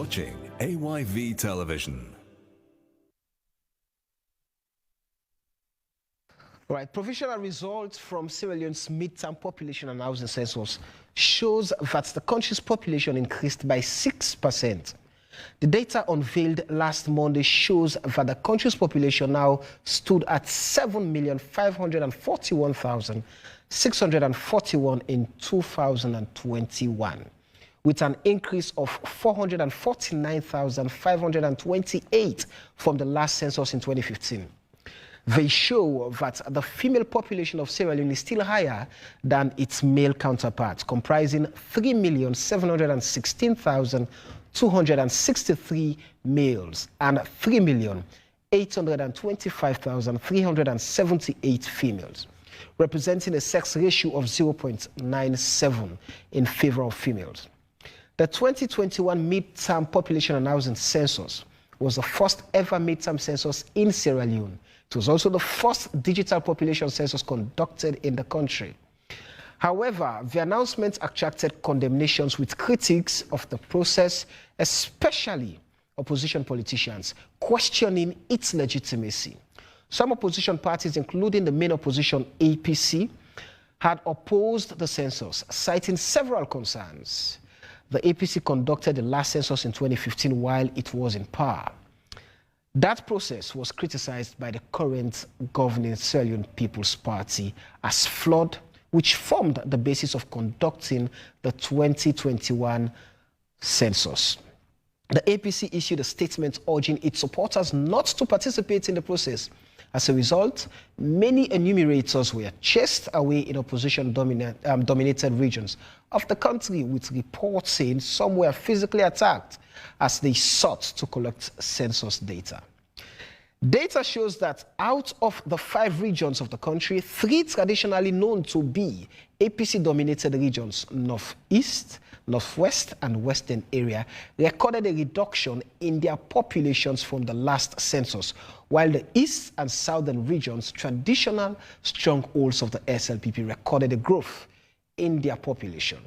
watching AYV Television. All right, provisional results from Sierra Leone's midterm population and housing census shows that the country's population increased by 6%. The data unveiled last Monday shows that the country's population now stood at 7,541,641 in 2021, with an increase of 449,528 from the last census in 2015. They show that the female population of Sierra Leone is still higher than its male counterparts, comprising 3,716,263 males and 3,825,378 females, representing a sex ratio of 0.97 in favor of females. The 2021 midterm population and housing census was the first ever midterm census in Sierra Leone. It was also the first digital population census conducted in the country. However, the announcement attracted condemnations with critics of the process, especially opposition politicians, questioning its legitimacy. Some opposition parties, including the main opposition APC, had opposed the census, citing several concerns. The APC conducted the last census in 2015 while it was in power. That process was criticized by the current governing Sierra Leone People's Party as flawed, which formed the basis of conducting the 2021 census. The APC issued a statement urging its supporters not to participate in the process. As a result, many enumerators were chased away in opposition-dominated regions of the country, with reports saying some were physically attacked as they sought to collect census data. Data shows that out of the 5 regions of the country, 3 traditionally known to be APC-dominated regions, Northeast, Northwest, and Western area, recorded a reduction in their populations from the last census, while the East and Southern regions, traditional strongholds of the SLPP, recorded a growth in their population.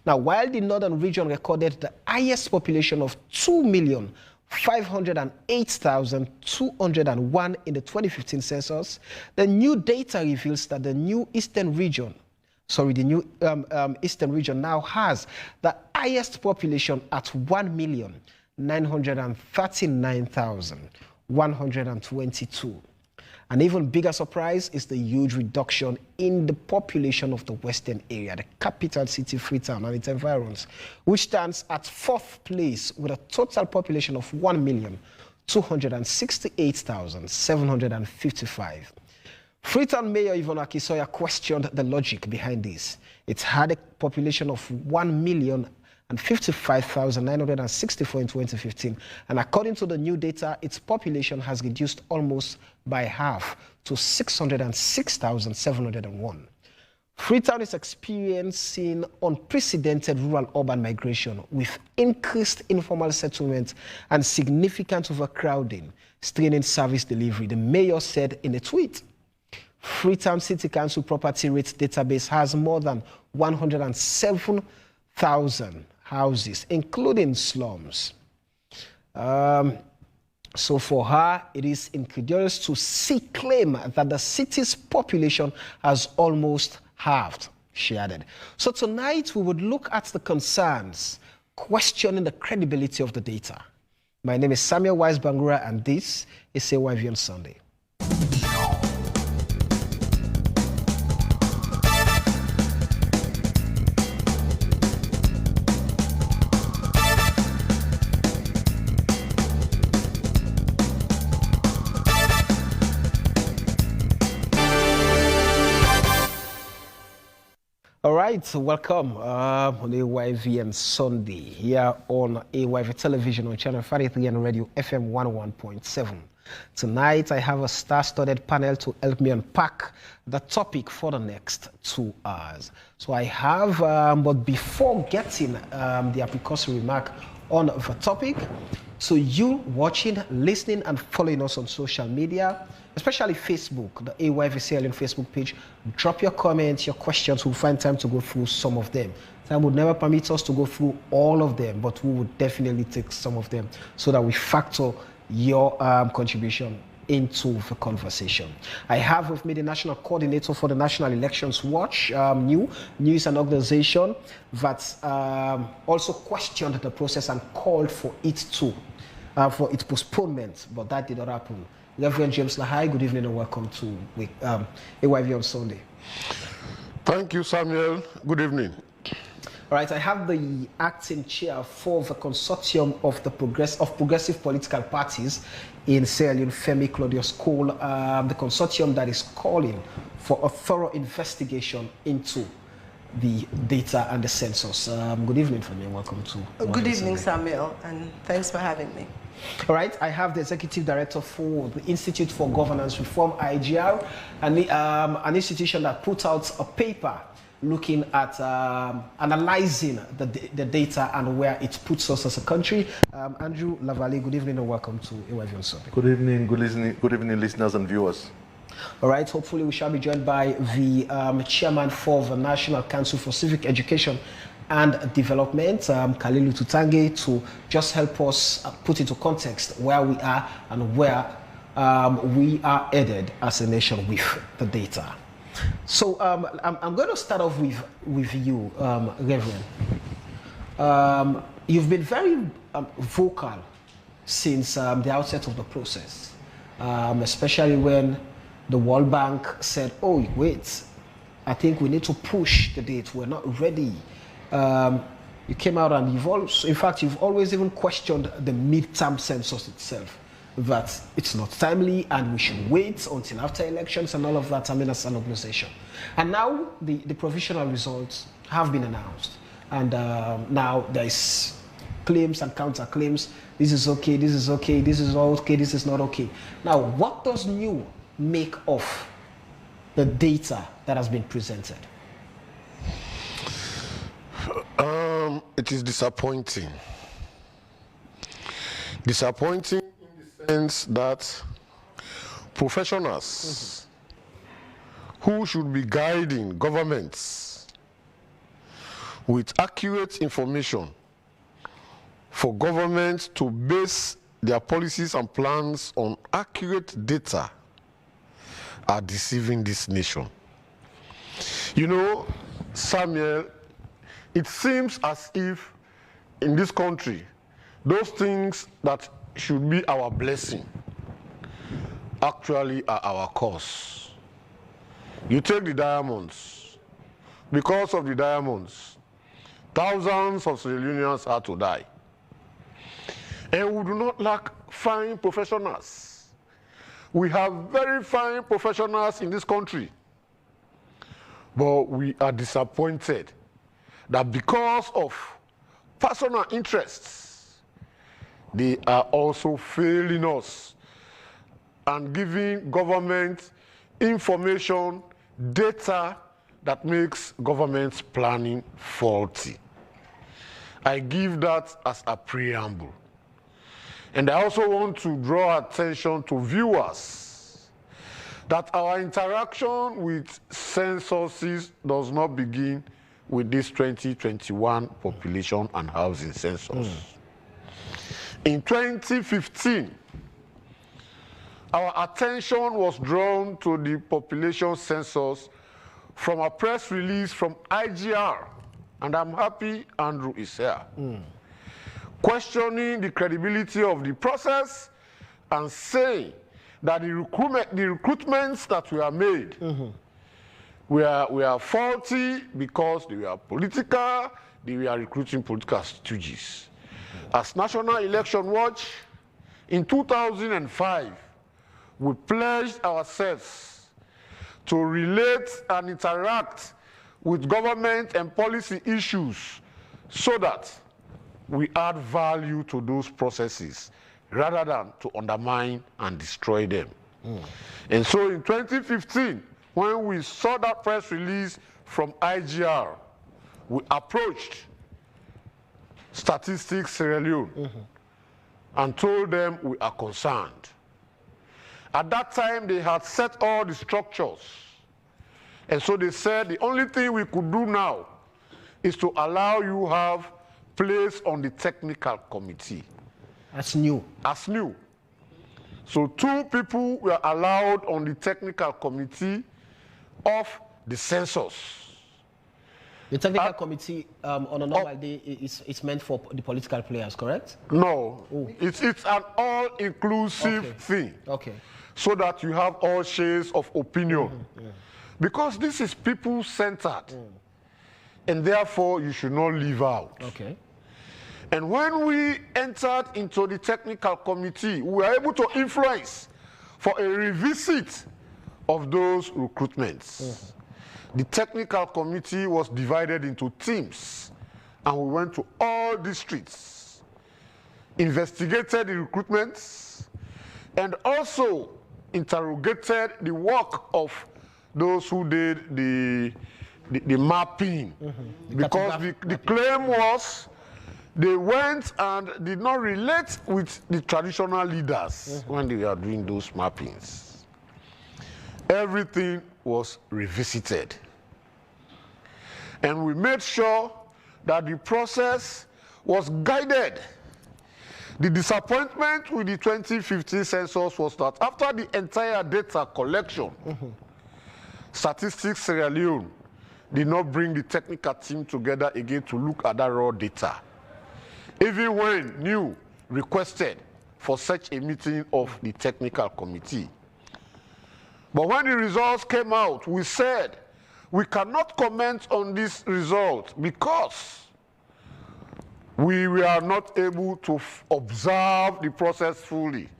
Now, while the Northern region recorded the highest population of 2,508,201 in the 2015 census, the new data reveals that the new Eastern region now has the highest population at 1,939,122. An even bigger surprise is the huge reduction in the population of the Western area, the capital city, Freetown, and its environs, which stands at 4th place with a total population of 1,268,755. Freetown Mayor Yvonne Akisoya questioned the logic behind this. It had a population of 1,055,964 in 2015, and according to the new data, its population has reduced almost by half to 606,701. Freetown is experiencing unprecedented rural-urban migration with increased informal settlement and significant overcrowding, straining service delivery, the mayor said in a tweet. Freetown City Council property rates database has more than 107,000 houses, including slums. So for her, it is incredulous to claim that the city's population has almost halved, she added. So tonight, we would look at the concerns questioning the credibility of the data. My name is Samuel Wise Bangura, and this is AYV on Sunday. All right, so welcome on AYV and Sunday here on AYV Television on Channel 43 and Radio FM 101.7. Tonight, I have a star-studded panel to help me unpack the topic for the next 2 hours. So I have, but before getting the precursory remark on the topic, So you watching, listening, and following us on social media, especially Facebook, the AYVCLN Facebook page, drop your comments, your questions. We'll find time to go through some of them. Time would never permit us to go through all of them, but we would definitely take some of them so that we factor your contribution into the conversation. I have with me the National Coordinator for the National Elections Watch, news and organization that also questioned the process and called for its postponement, but that did not happen. Reverend James Lahai, good evening and welcome to AYV on Sunday. Thank you, Samuel. Good evening. All right, I have the acting chair for the consortium of the progressive political parties in Sierra Leone, Femi Claudius Cole, the consortium that is calling for a thorough investigation into the data and the census. Good evening, Femi, and welcome to. Good evening, Samuel, and thanks for having me. All right, I have the executive director for the Institute for Governance Reform, IGR, and an institution that put out a paper looking at analyzing the data and where it puts us as a country. Andrew Lavalley, good evening and welcome to AYV on Sunday. Good evening, good evening, listeners and viewers. All right, hopefully we shall be joined by the chairman for the National Council for Civic Education and Development, Kalilu Tutange, to just help us put into context where we are and where we are headed as a nation with the data. So I'm going to start off with you, Reverend. You've been very vocal since the outset of the process, especially when the World Bank said, oh, wait, I think we need to push the date. We're not ready. You came out and you've always even questioned the midterm census itself, that it's not timely and we should wait until after elections and all of that, as an organization. And now the provisional results have been announced. And now there's claims and counterclaims. This is okay, this is okay, this is all okay, this is not okay. Now, what does new make of the data that has been presented? It is disappointing. Disappointing in the sense that professionals who should be guiding governments with accurate information for governments to base their policies and plans on accurate data are deceiving this nation. You know, Samuel, it seems as if in this country, those things that should be our blessing actually are our curse. You take the diamonds. Because of the diamonds, thousands of Sierra Leoneans had to die. And we do not lack fine professionals. We have very fine professionals in this country. But we are disappointed that because of personal interests, they are also failing us and giving government information, data that makes government's planning faulty. I give that as a preamble. And I also want to draw attention to viewers that our interaction with censuses does not begin with this 2021 population and housing census. In 2015, our attention was drawn to the population census from a press release from IGR, and I'm happy Andrew is here, questioning the credibility of the process and saying that the recruitments that were made were faulty because they were political, they were recruiting political stooges. As National Election Watch, in 2005, we pledged ourselves to relate and interact with government and policy issues so that we add value to those processes rather than to undermine and destroy them. And so in 2015, when we saw that press release from IGR, we approached Statistics Sierra Leone and told them we are concerned. At that time, they had set all the structures. And so they said the only thing we could do now is to allow you have place on the technical committee. As new. As new. So 2 people were allowed on the technical committee of the census. The technical committee on a normal day is meant for the political players, correct? No, it's an all-inclusive thing. Okay. So that you have all shades of opinion. Because this is people-centered. And therefore, you should not leave out. Okay. And when we entered into the technical committee, we were able to influence for a revisit of those recruitments. The technical committee was divided into teams, and we went to all districts, investigated the recruitments, and also interrogated the work of those who did the mapping. Because the claim was they went and did not relate with the traditional leaders when they were doing those mappings. Everything was revisited. And we made sure that the process was guided. The disappointment with the 2015 census was that after the entire data collection, Statistics Sierra Leone did not bring the technical team together again to look at that raw data. Even when NEW requested for such a meeting of the technical committee. But when the results came out, we said, we cannot comment on this result because we were not able to observe the process fully.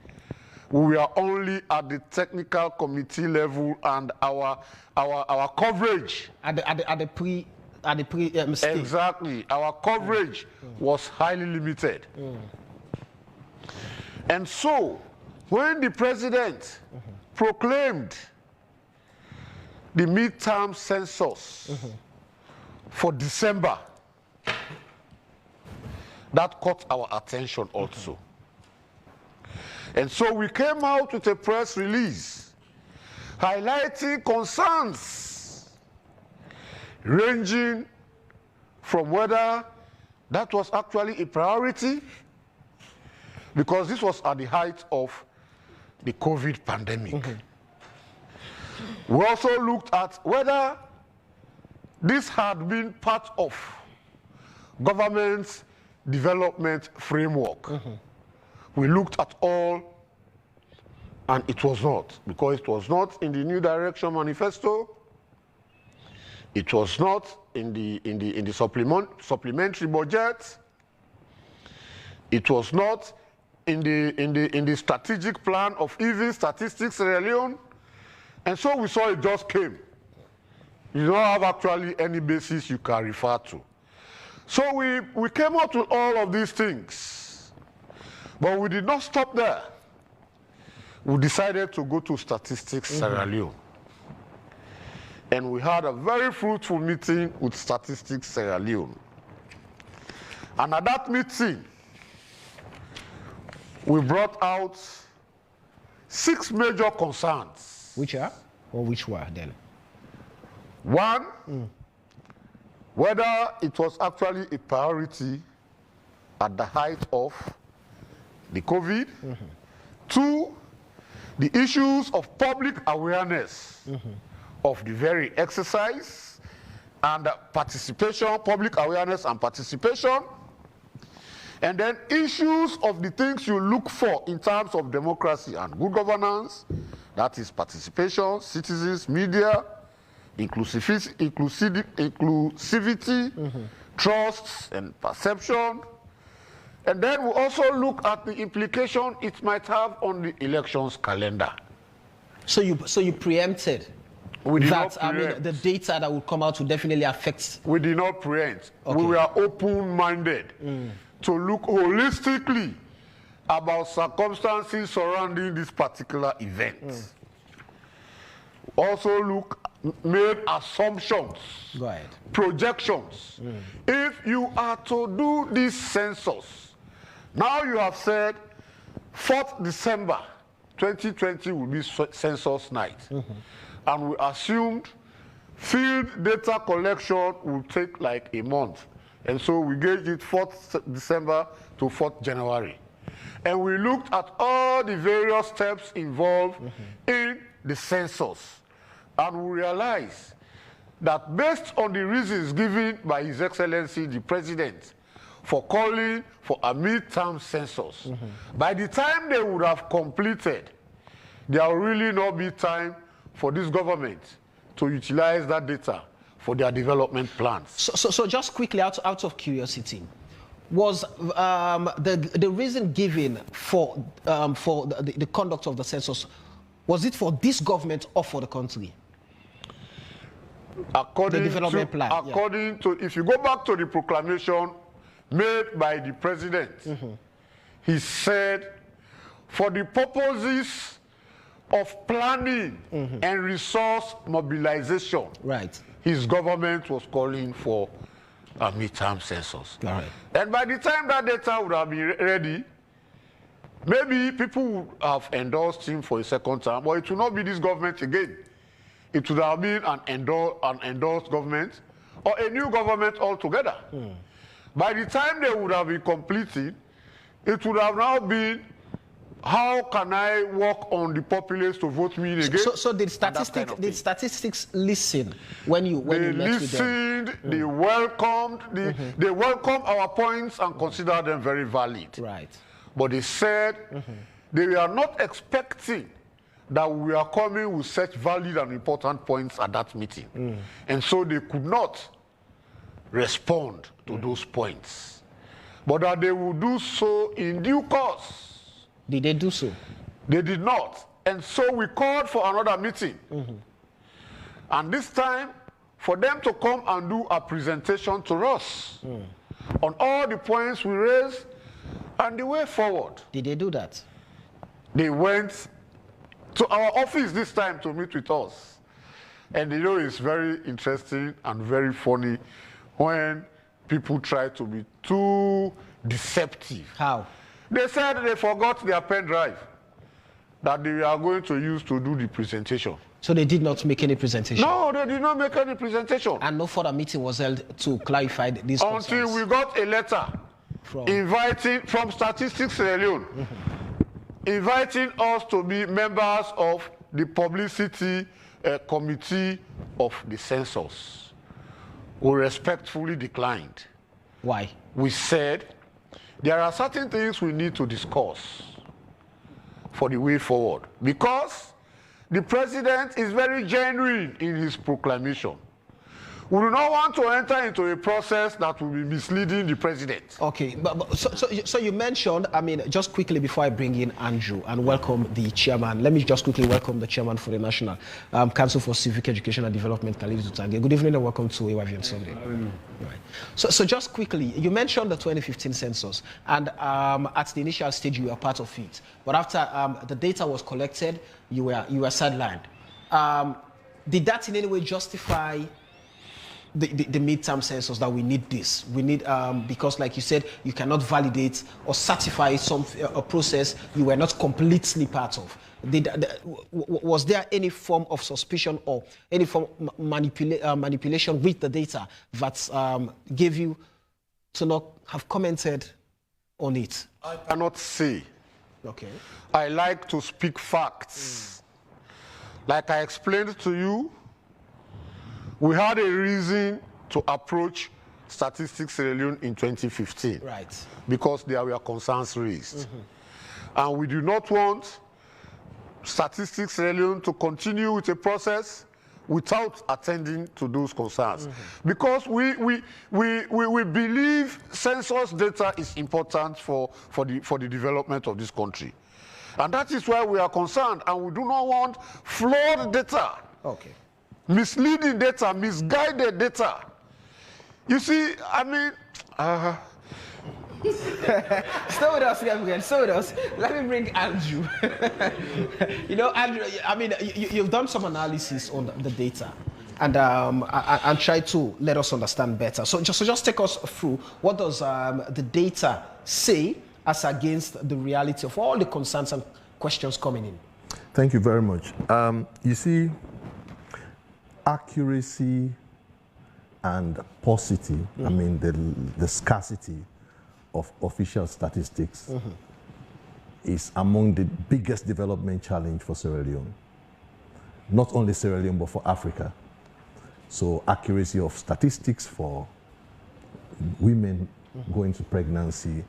We were only at the technical committee level, and our coverage At the pre stage. exactly, our coverage was highly limited. And so, when the president proclaimed the midterm census for December, that caught our attention also. And so we came out with a press release highlighting concerns ranging from whether that was actually a priority, because this was at the height of the COVID pandemic. We also looked at whether this had been part of government's development framework. We looked at all, and it was not, because it was not in the New Direction Manifesto. It was not in the supplementary budget. It was not in the strategic plan of even Statistics Sierra Leone. And so we saw it just came. You don't have actually any basis you can refer to. So we came out with all of these things. But we did not stop there. We decided to go to Statistics Sierra Leone. And we had a very fruitful meeting with Statistics Sierra Leone. And at that meeting, we brought out 6 major concerns. Which are? Or which were then? One, whether it was actually a priority at the height of the COVID. 2, the issues of public awareness of the very exercise and participation, public awareness and participation. And then issues of the things you look for in terms of democracy and good governance, that is participation, citizens, media, inclusivity, trusts and perception. And then we also look at the implication it might have on the elections calendar. So you preempted We did that, not I mean, preempt. the data that would come out would definitely affect. We did not preempt. Okay. We were open-minded to look holistically about circumstances surrounding this particular event. Also made assumptions, Go ahead. projections. If you are to do this census, now you have said 4th December 2020 will be census night. And we assumed field data collection will take like a month. And so we gauged it 4th December to 4th January. And we looked at all the various steps involved in the census. And we realized that based on the reasons given by His Excellency the President for calling for a midterm census, by the time they would have completed, there will really not be time for this government to utilize that data for their development plans. So just quickly, out of curiosity, was the reason given for the conduct of the census, was it for this government or for the country? According the development plan. According to, if you go back to the proclamation made by the president, he said, for the purposes of planning and resource mobilization, right, his government was calling for a midterm census. All right. And by the time that data would have been ready, maybe people would have endorsed him for a second term, but it will not be this government again. It would have been an endorsed government or a new government altogether. By the time they would have been completed, it would have now been, how can I work on the populace to vote me again? So did statistics listen when you met with them? They listened, they welcomed, they welcomed our points and considered them very valid. Right. But they said they were not expecting that we are coming with such valid and important points at that meeting. And so they could not respond to those points. But that they would do so in due course. Did they do so? They did not. And so we called for another meeting. And this time, for them to come and do a presentation to us on all the points we raised and the way forward. Did they do that? They went to our office this time to meet with us. And you know, it's very interesting and very funny when people try to be too deceptive. How? They said they forgot their pen drive that they are going to use to do the presentation. So they did not make any presentation? No, they did not make any presentation. And no further meeting was held to clarify these concerns? Until we got a letter from Statistics Sierra Leone, inviting us to be members of the publicity committee of the census. We respectfully declined. Why? We said there are certain things we need to discuss for the way forward, because the president is very genuine in his proclamation. We do not want to enter into a process that will be misleading the president. Okay, so you mentioned, I mean, just quickly before I bring in Andrew and welcome the chairman, let me just quickly welcome the chairman for the National Council for Civic Education and Development, Khalid Zutange. Good evening and welcome to AYV on Sunday. Right. So just quickly, you mentioned the 2015 census, and at the initial stage you were part of it, but after the data was collected, you were sidelined. Did that in any way justify the midterm census, that we need this? We need, because like you said, you cannot validate or certify a process you were not completely part of. Was there any form of suspicion or any form of manipulation with the data that gave you to not have commented on it? I cannot say. Okay. I like to speak facts. Like I explained to you, we had a reason to approach Statistics Sierra Leone in 2015. Right. Because there were concerns raised. And we do not want Statistics Sierra Leone to continue with a process without attending to those concerns. Because we believe census data is important for the development of this country. And that is why we are concerned, and we do not want flawed data. Okay. Misleading data, misguided data. You see, I mean, Stay with us, again. Stay with us. Let me bring Andrew. You know, Andrew, I mean, you've done some analysis on the data and try to let us understand better. So just take us through, what does the data say as against the reality of all the concerns and questions coming in? Thank you very much. You see, accuracy and paucity, I mean the scarcity of official statistics is among the biggest development challenge for Sierra Leone. Not only Sierra Leone, but for Africa. So accuracy of statistics for women going to pregnancy,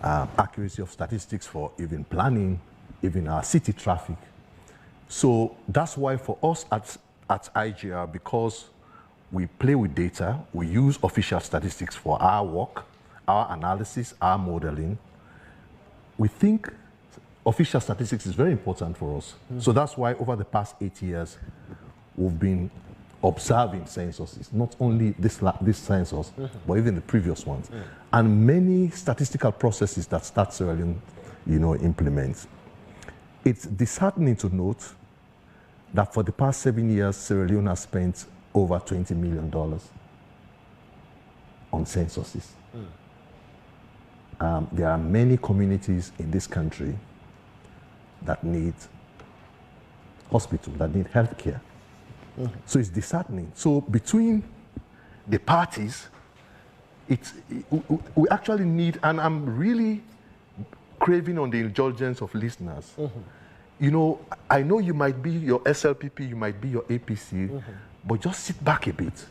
accuracy of statistics for even planning, even our city traffic. So that's why for us at IGR, because we play with data, we use official statistics for our work, our analysis, our modeling. We think official statistics is very important for us. So that's why over the past 8 years, we've been observing censuses, not only this census, but even the previous ones. And many statistical processes that Sierra Leone, implements. It's disheartening to note that for the past 7 years, Sierra Leone has spent over $20 million on censuses. There are many communities in this country that need hospital, that need health care. So it's disheartening. So between the parties, we actually need, and I'm really craving on the indulgence of listeners. I know you might be your SLPP, you might be your APC, but just sit back a bit.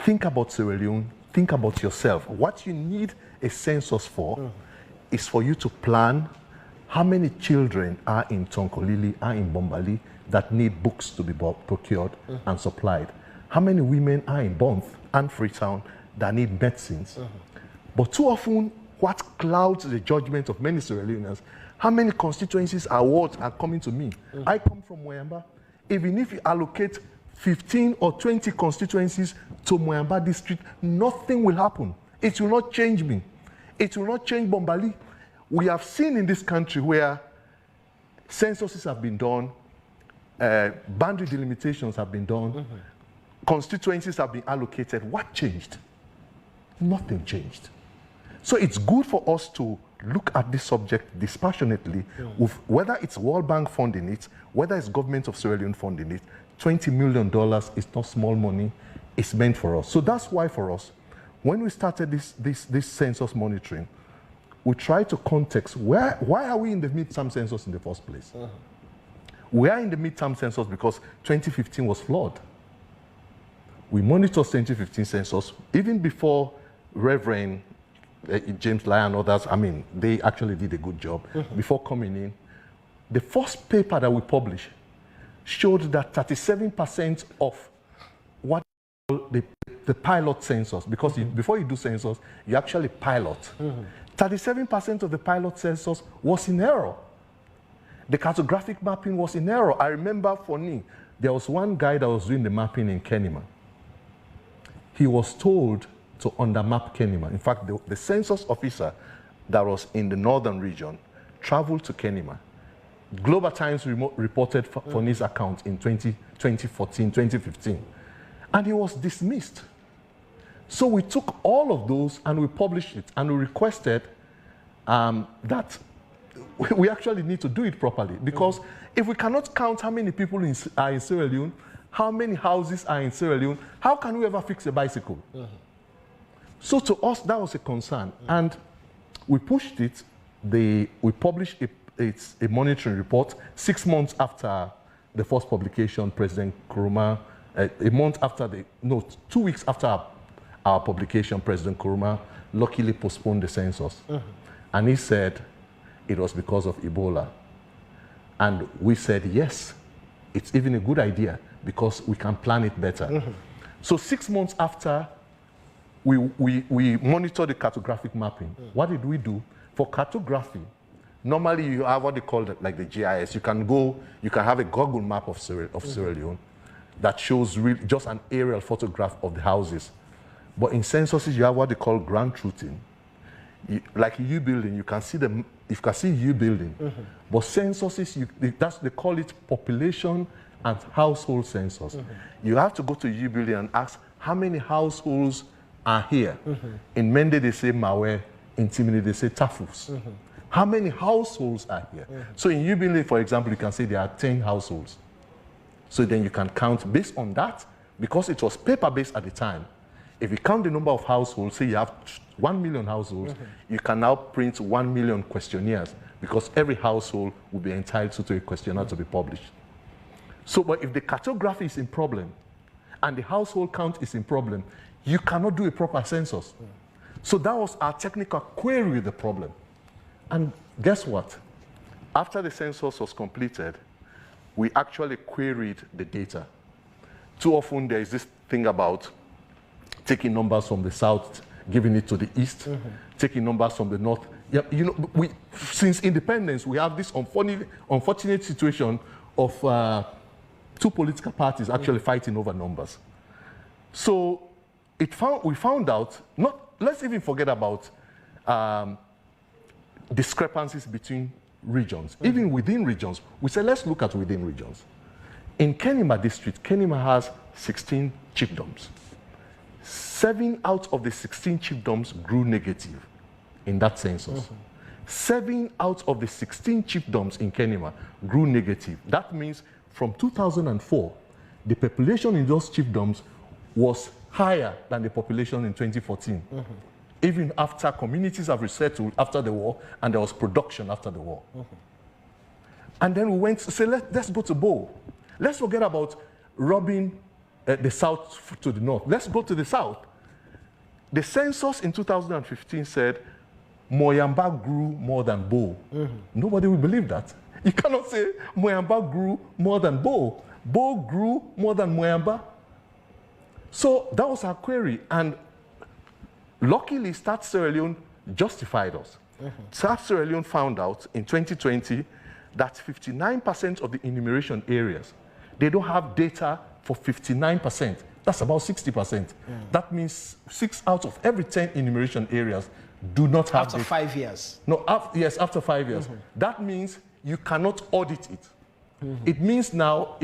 Think about Sierra Leone, think about yourself. What you need a census for is for you to plan how many children are in Tonkolili, are in Bombali, that need books to be procured and supplied. How many women are in Bonth and Freetown that need medicines? But too often, what clouds the judgment of many Sierra Leoneans, how many constituencies awards are coming to me? I come from Moyamba. Even if you allocate 15 or 20 constituencies to Moyamba district, nothing will happen. It will not change me. It will not change Bombali. We have seen in this country where censuses have been done, boundary delimitations have been done, constituencies have been allocated. What changed? Nothing changed. So it's good for us to look at this subject dispassionately, with whether it's World Bank funding it, whether it's government of Sierra Leone funding it. $20 million is not small money. It's meant for us. So that's why for us, when we started this census monitoring, we try to context why are we in the midterm census in the first place? We are in the midterm census because 2015 was flawed. We monitored 2015 census even before Reverend James Lyon and others. I mean, they actually did a good job before coming in. The first paper that we published showed that 37% of what the pilot census, because before you do census, you actually pilot. 37% of the pilot census was in error. The cartographic mapping was in error. I remember for me, there was one guy that was doing the mapping in Kenema. He was told to undermap Kenema. In fact, the census officer that was in the northern region traveled to Kenema. Global Times reported for his account in 2014, 2015. And he was dismissed. So we took all of those and we published it, and we requested that we actually need to do it properly, because if we cannot count how many people are in Sierra Leone, how many houses are in Sierra Leone, how can we ever fix a bicycle? So to us, that was a concern. And we pushed it. We published a monitoring report 6 months after the first publication. President Nkrumah, 2 weeks after our publication, President Nkrumah luckily postponed the census. And he said it was because of Ebola. And we said, yes, it's even a good idea because we can plan it better. So 6 months after, we monitored the cartographic mapping. What did we do? For cartography, normally you have what they call like the GIS. You can have a Google map of Sierra Leone that shows just an aerial photograph of the houses. But in censuses, you have what they call ground truthing. Like a U building, you can see U building. But censuses, they call it population and household census. You have to go to U building and ask how many households are here. In Mende, they say Mawe. in Timini, they say tafus. How many households are here? So in Ubile, for example, you can say there are 10 households. So then you can count based on that, because it was paper-based at the time. If you count the number of households, say you have 1 million households, you can now print 1 million questionnaires, because every household will be entitled to a questionnaire to be published. So, but if the cartography is in problem and the household count is in problem, you cannot do a proper census. So that was our technical query with the problem. And guess what? After the census was completed, we actually queried the data. Too often there is this thing about taking numbers from the south, giving it to the east, taking numbers from the north. Yeah, you know, since independence, we have this unfortunate situation of two political parties actually fighting over numbers. So we found out, let's even forget about discrepancies between regions. Even within regions, we said, let's look at within regions. In Kenema district, Kenema has 16 chiefdoms. 7 out of the 16 chiefdoms grew negative in that census. 7 out of the 16 chiefdoms in Kenema grew negative. That means from 2004, the population in those chiefdoms was higher than the population in 2014. Even after communities have resettled after the war and there was production after the war. And then we went to say, let's go to Bo. Let's forget about robbing the south to the north. Let's go to the south. The census in 2015 said Moyamba grew more than Bo. Nobody will believe that. You cannot say Moyamba grew more than Bo. Bo grew more than Moyamba. So that was our query. And luckily, Start Sierra Leone justified us. Start Sierra Leone found out in 2020 that 59% of the enumeration areas, they don't have data for 59%. That's about 60%. That means 6 out of every 10 enumeration areas do not have after data. 5 years. No, yes, after 5 years. That means you cannot audit it. It means now,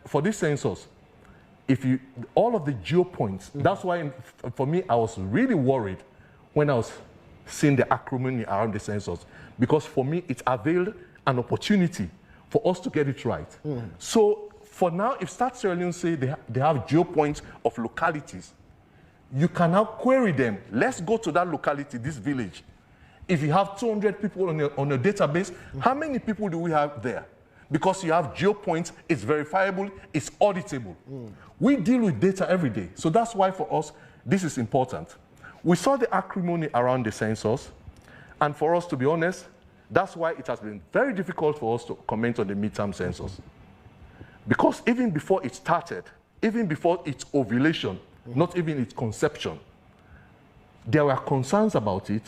for this census, all of the geo points, that's why for me, I was really worried when I was seeing the acrimony around the census, because for me, it availed an opportunity for us to get it right. So for now, if Start Sierra Leone say they have geo points of localities, you can now query them. Let's go to that locality, this village. If you have 200 people on a database, how many people do we have there? Because you have geo points, it's verifiable, it's auditable. We deal with data every day. So that's why for us, this is important. We saw the acrimony around the census. And for us, to be honest, that's why it has been very difficult for us to comment on the midterm census. Because even before it started, even before its ovulation, not even its conception, there were concerns about it.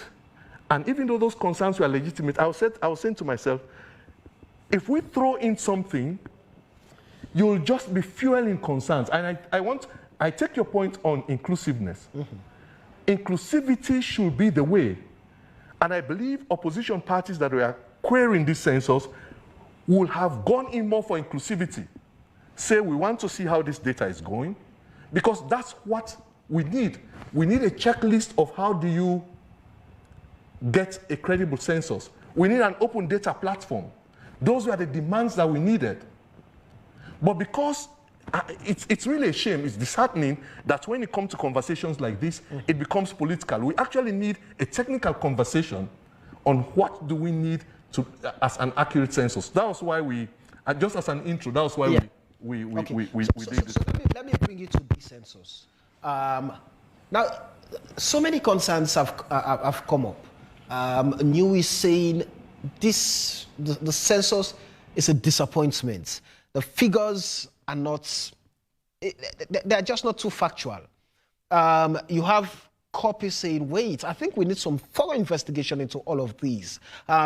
And even though those concerns were legitimate, I was saying to myself, if we throw in something, you'll just be fueling concerns. And I take your point on inclusiveness. Inclusivity should be the way. And I believe opposition parties that were querying this census will have gone in more for inclusivity. Say, we want to see how this data is going, because that's what we need. We need a checklist of how do you get a credible census. We need an open data platform. Those were the demands that we needed. But because it's really a shame, it's disheartening that when it comes to conversations like this, it becomes political. We actually need a technical conversation on what do we need to as an accurate census. That was why we, just as an intro, that was why we did this. So let me bring you to the census. Now, so many concerns have come up. New is saying the census is a disappointment. The figures are not, they're just not too factual. You have copies saying, wait, I think we need some thorough investigation into all of these,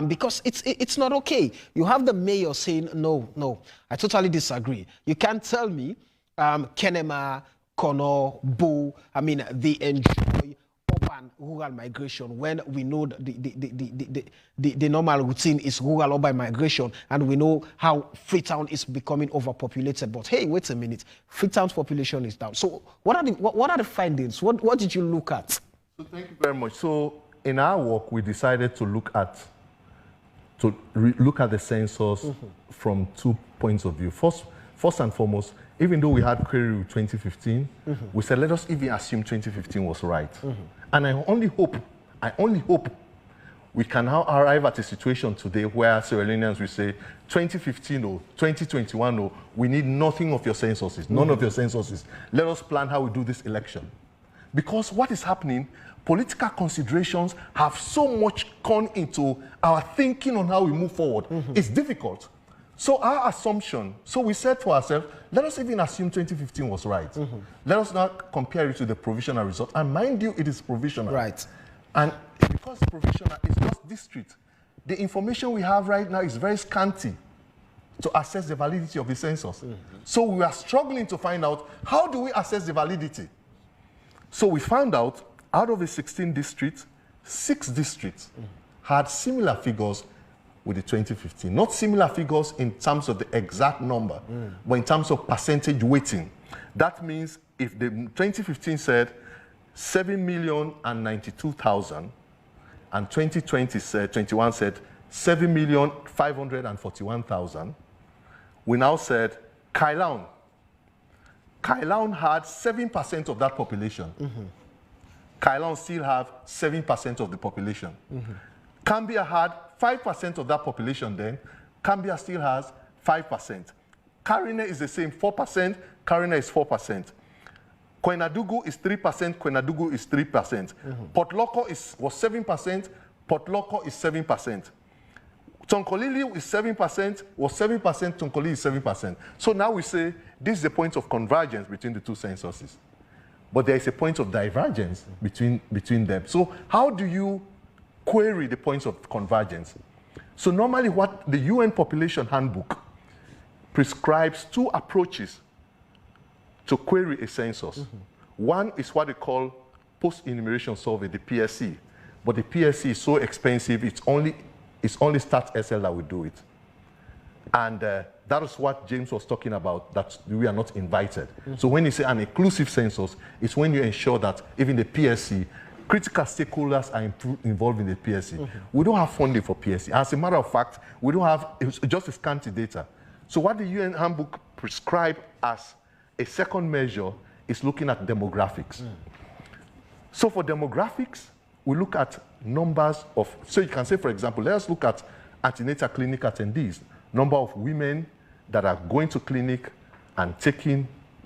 because it's not okay. You have the mayor saying, no, I totally disagree. You can't tell me Kenema, Kono, Bo, they enjoy urban rural migration when we know the normal routine is rural urban migration, and we know how Freetown is becoming overpopulated. But hey, wait a minute, Freetown's population is down. So what are the findings? What did you look at? So thank you very much. So in our work, we decided to look at the census from 2 points of view. First and foremost, even though we had query with 2015, we said let us even assume 2015 was right. And I only hope we can now arrive at a situation today where Sierra Leoneans will say 2015 or 2021 or we need nothing of your censuses, none of your censuses. Let us plan how we do this election. Because what is happening, political considerations have so much gone into our thinking on how we move forward. It's difficult. So our assumption, so we said to ourselves, let us even assume 2015 was right. Let us not compare it to the provisional result. And mind you, it is provisional. Right. And because provisional is just district, the information we have right now is very scanty to assess the validity of the census. So we are struggling to find out, how do we assess the validity? So we found out of the 16 districts, 6 districts had similar figures with the 2015. Not similar figures in terms of the exact number, but in terms of percentage weighting. That means if the 2015 said 7,092,000 and 2020 said, 21 said 7,541,000, we now said Kailaun had 7% of that population. Kailaun still have 7% of the population. Cambia had 5% of that population then. Cambia still has 5%. Karine is the same, 4%. Karine is 4%. Kwenadugu is 3%. Kwenadugu is 3%. Port Loko was 7%. Port Loko is 7%. Tonkolili is 7%, was 7%, Tonkolili is 7%. So now we say this is the point of convergence between the two censuses. But there is a point of divergence between them. So how do you query the points of convergence? So normally what the UN Population Handbook prescribes 2 approaches to query a census. One is what they call post-enumeration survey, the PSC. But the PSC is so expensive, it's only Start SL that will do it. And that is what James was talking about, that we are not invited. So when you say an inclusive census, it's when you ensure that even the PSC, critical stakeholders are involved in the PSC. We don't have funding for PSC. As a matter of fact, we don't have, it's just a scanty data. So what the UN handbook prescribes as a second measure is looking at demographics. So for demographics, we look at numbers of, so you can say, for example, let us look at antenatal clinic attendees, number of women that are going to clinic and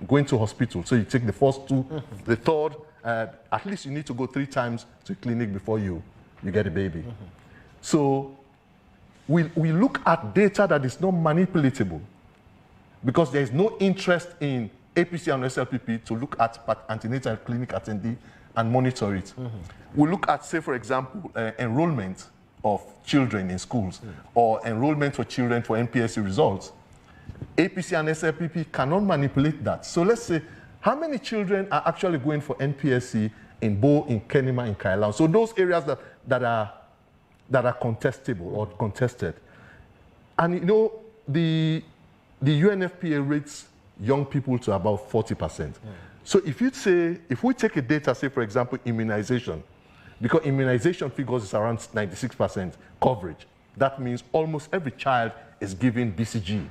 going to hospital. So you take the first 2, the third, at least you need to go 3 times to clinic before you get a baby. So we look at data that is not manipulatable because there is no interest in APC and SLPP to look at antenatal clinic attendee and monitor it. We look at, say, for example, enrollment of children in schools or enrollment for children for NPSC results. APC and SLPP cannot manipulate that. So let's say, how many children are actually going for NPSC in Bo, in Kenema, in Kailaun? So those areas that are contestable or contested. And you know, the UNFPA rates young people to about 40%. So if we take a data, say for example, immunization, because immunization figures is around 96% coverage. That means almost every child is given BCG.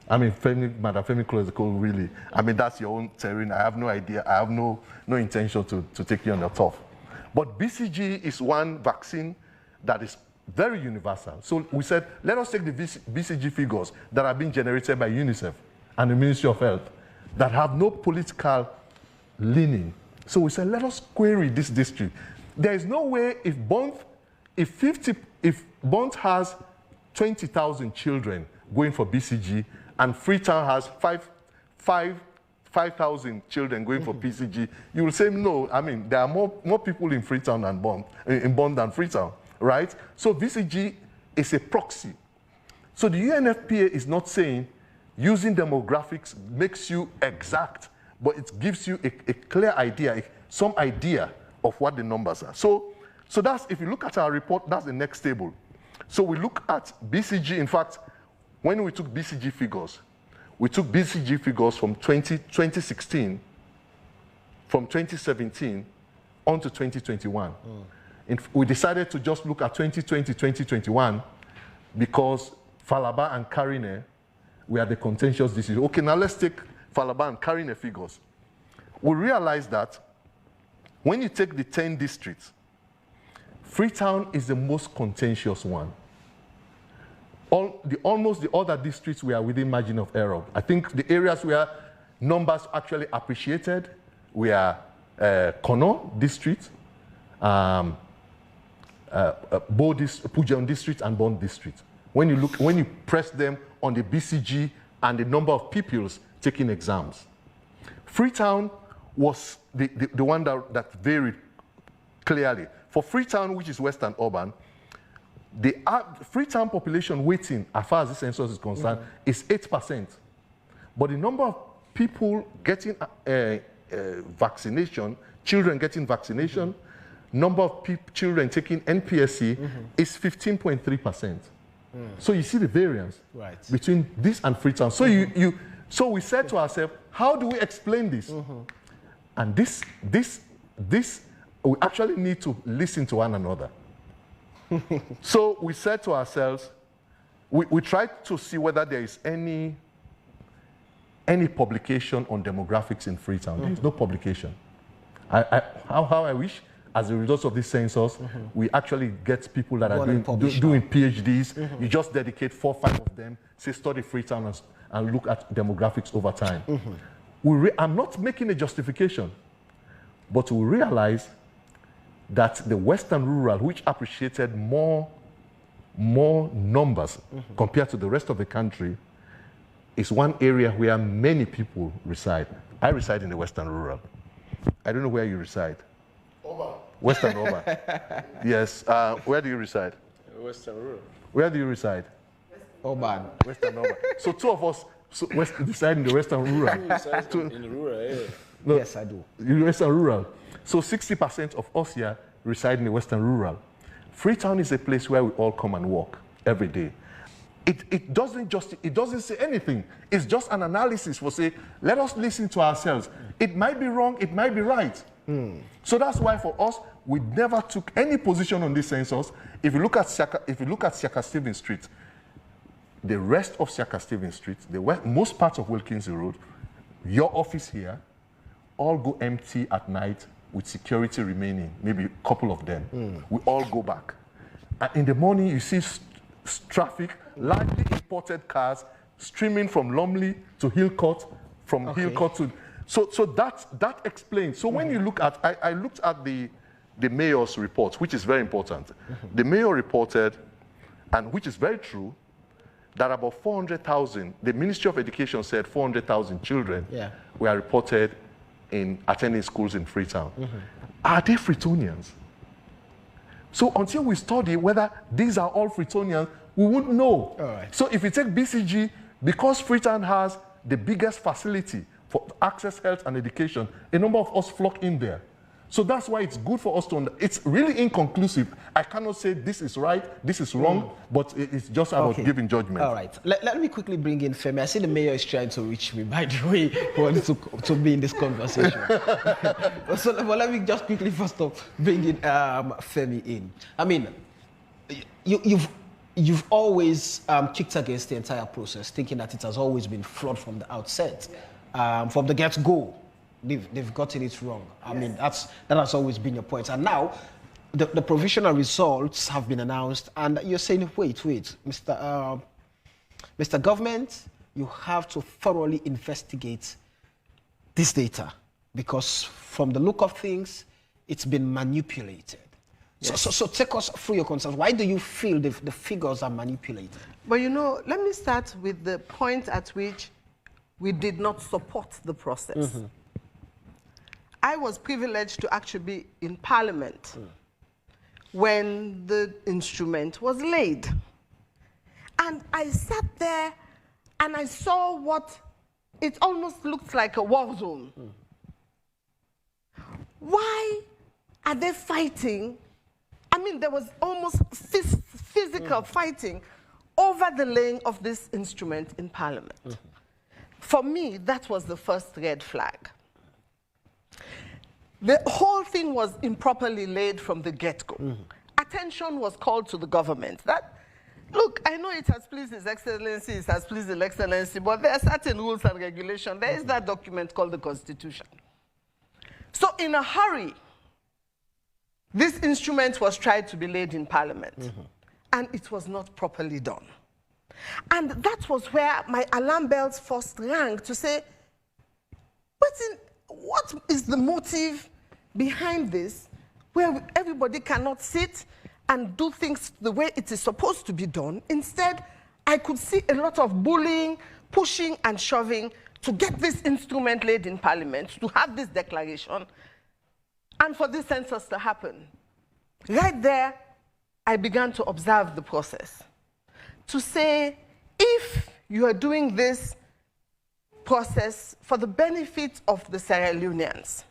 I mean, Madam Femi Closico, really, I mean, that's your own terrain. I have no idea. I have no intention to take you on the top. But BCG is one vaccine that is very universal. So we said, let us take the BCG figures that are being generated by UNICEF and the Ministry of Health that have no political leaning. So we said, let us query this district. There is no way if Bont has 20,000 children going for BCG and Freetown has 5,000 children going for BCG, you will say, no, I mean, there are more people in Freetown than Bont than Freetown, right? So BCG is a proxy. So the UNFPA is not saying using demographics makes you exact, but it gives you a clear idea, some idea of what the numbers are. So that's, if you look at our report, that's the next table. So we look at BCG. In fact, when we took BCG figures, we took BCG figures from 2016, from 2017 on to 2021. We decided to just look at 2020, 2021 because Falaba and Karine were the contentious districts. Okay, now let's take Falaba and Karine figures. We realized that when you take the 10 districts, Freetown is the most contentious one. Almost the other districts were within margin of error. I think the areas where numbers actually appreciated were Kono district, Pujan district, and Bond district. When you press them on the BCG and the number of pupils taking exams, Freetown was the one that varied clearly. For Freetown, which is Western Urban, the Freetown population weighting, as far as the census is concerned, is 8%. But the number of people getting vaccination, children getting vaccination, number of children taking NPSC is 15.3%. So you see the variance between this and Freetown. So so we said to ourselves, how do we explain this? And this we actually need to listen to one another. So we said to ourselves, we tried to see whether there is any publication on demographics in Freetown. There is no publication. How I wish, as a result of this census, we actually get people that are doing PhDs. You just dedicate 4 or 5 of them, say study Freetown and look at demographics over time. I'm not making a justification, but we realize that the Western rural, which appreciated more numbers compared to the rest of the country, is one area where many people reside. I reside in the Western rural. I don't know where you reside. Oba. Western Oba. Yes. Where do you reside? Western rural. Where do you reside? Urban. Western Oba. So 2 of us reside in the Western rural. In the rural area. No, Yes, I do. In the Western rural. So 60% of us here reside in the Western rural. Freetown is a place where we all come and work every day. It doesn't say anything. It's just an analysis for say, let us listen to ourselves. It might be wrong, it might be right. So that's why for us, we never took any position on this census. If you look at Siaka Stevens Street, the rest of Siaka Stevens Street, most parts of Wilkinson Road, your office here, all go empty at night with security remaining, maybe a couple of them. We all go back. And in the morning, you see traffic, largely imported cars, streaming from Lumley to Hillcourt, from Hillcourt to... So that explains. So when you look at... I looked at the mayor's report, which is very important. The mayor reported, and which is very true, that about 400,000, the Ministry of Education said 400,000 children were reported in attending schools in Freetown. Are they Freetonians? So until we study whether these are all Freetonians, we wouldn't know. So if you take BCG, because Freetown has the biggest facility for access, health, and education, a number of us flock in there. So that's why it's good for us to understand. It's really inconclusive. I cannot say this is right, this is wrong, but it's just about giving judgment. All right. Let me quickly bring in Femi. I see the mayor is trying to reach me, by the way, he wants to be in this conversation. So let me just quickly first off bring in Femi in. I mean, you've always kicked against the entire process, thinking that it has always been flawed from the outset, from the get-go. They've gotten it wrong. I mean, that has always been your point. And now, the provisional results have been announced, and you're saying, wait, Mr. Government, you have to thoroughly investigate this data, because from the look of things, it's been manipulated. Yes. So take us through your concerns. Why do you feel the figures are manipulated? But you know, let me start with the point at which we did not support the process. I was privileged to actually be in Parliament when the instrument was laid. And I sat there and I saw what it almost looked like a war zone. Why are they fighting? I mean, there was almost physical fighting over the laying of this instrument in Parliament. For me, that was the first red flag. The whole thing was improperly laid from the get-go. Attention was called to the government that, look, I know it has pleased His Excellency, it has pleased His Excellency, but there are certain rules and regulations. There is that document called the Constitution. So in a hurry, this instrument was tried to be laid in Parliament, and it was not properly done. And that was where my alarm bells first rang to say, what is the motive behind this, where everybody cannot sit and do things the way it is supposed to be done? Instead, I could see a lot of bullying, pushing and shoving to get this instrument laid in Parliament, to have this declaration, and for this census to happen. Right there, I began to observe the process. To say, if you are doing this process for the benefit of the Sierra Leoneans,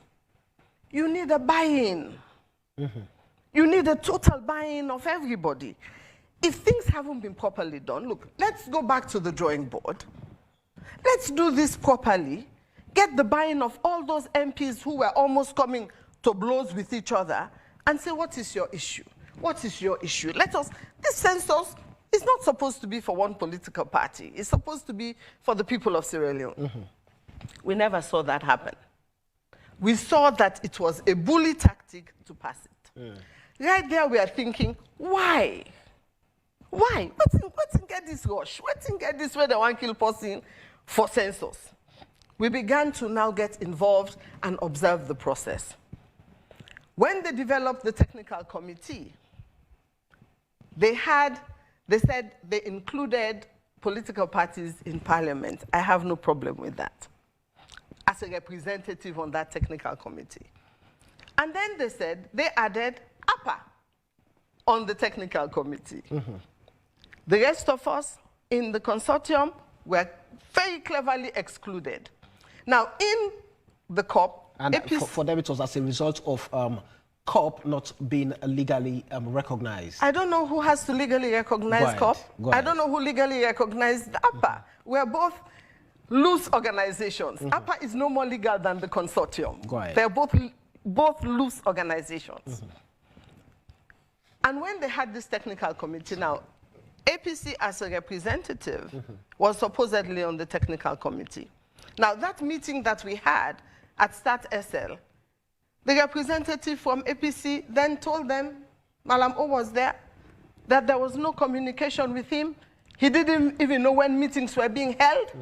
you need a buy-in. You need a total buy-in of everybody. If things haven't been properly done, look, let's go back to the drawing board. Let's do this properly. Get the buy-in of all those MPs who were almost coming to blows with each other and say, what is your issue? What is your issue? This census is not supposed to be for one political party. It's supposed to be for the people of Sierra Leone. We never saw that happen. We saw that it was a bully tactic to pass it. Right there, we are thinking, why? Why? Let's get this rush. Let's get this where the one kill person for census. We began to now get involved and observe the process. When they developed the technical committee, they said they included political parties in Parliament. I have no problem with that, as a representative on that technical committee. And then they said they added APA on the technical committee. The rest of us in the consortium were very cleverly excluded. Now, in the COP, and for them it was as a result of COP not being legally recognized. I don't know who has to legally recognize COP. I don't know who legally recognized APA. We're both loose organizations. APA is no more legal than the consortium. They're both loose organizations. And when they had this technical committee, now, APC as a representative was supposedly on the technical committee. Now, that meeting that we had at Start SL, the representative from APC then told them, Malam O was there, that there was no communication with him. He didn't even know when meetings were being held.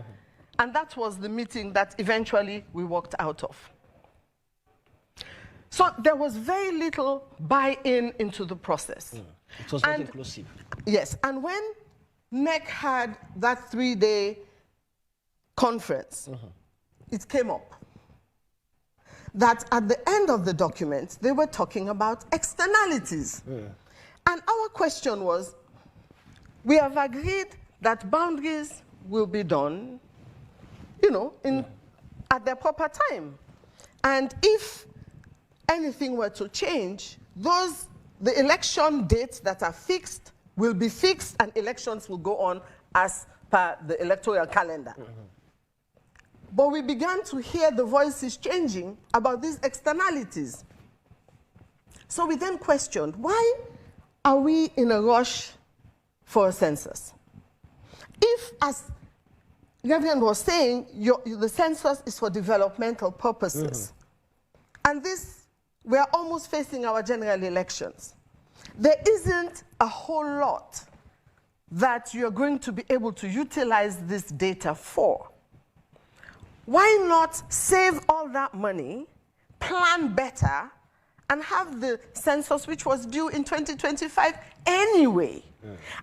And that was the meeting that eventually we walked out of. So there was very little buy-in into the process. It was not inclusive. Yes, and when NEC had that 3-day conference, it came up that at the end of the document, they were talking about externalities. And our question was, we have agreed that boundaries will be done, you know, at their proper time. And if anything were to change, the election dates that are fixed will be fixed and elections will go on as per the electoral calendar. But we began to hear the voices changing about these externalities. So we then questioned, why are we in a rush for a census? If, as Reverend was saying, the census is for developmental purposes, and we are almost facing our general elections, there isn't a whole lot that you're going to be able to utilize this data for. Why not save all that money, plan better, and have the census, which was due in 2025 anyway,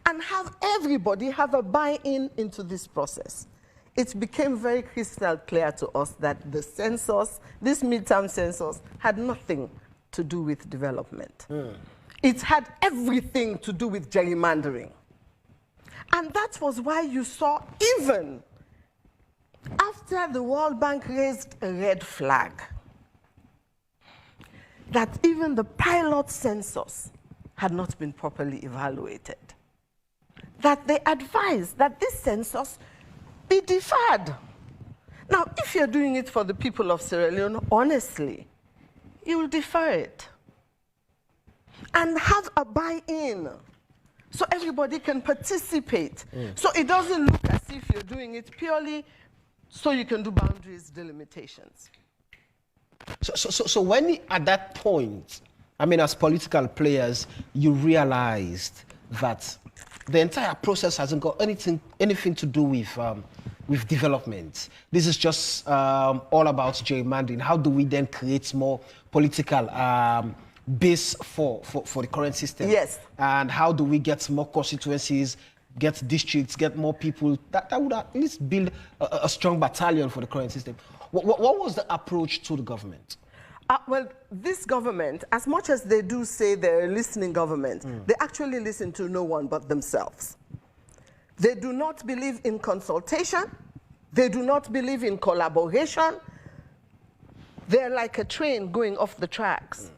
and have everybody have a buy-in into this process? It became very crystal clear to us that the census, this midterm census, had nothing to do with development. It had everything to do with gerrymandering. And that was why you saw, even after the World Bank raised a red flag, that even the pilot census had not been properly evaluated. That they advised that this census be deferred. Now, if you're doing it for the people of Sierra Leone, honestly, you'll defer it and have a buy-in so everybody can participate. So it doesn't look as if you're doing it purely so you can do boundaries delimitations. So when at that point, I mean, as political players, you realized that the entire process hasn't got anything to do with development. This is just all about gerrymandering. How do we then create more political base for the current system? Yes. And how do we get more constituencies, get districts, get more people? That would at least build a strong battalion for the current system. What was the approach to the government? Well, this government, as much as they do say they're a listening government, they actually listen to no one but themselves. They do not believe in consultation. They do not believe in collaboration. They're like a train going off the tracks.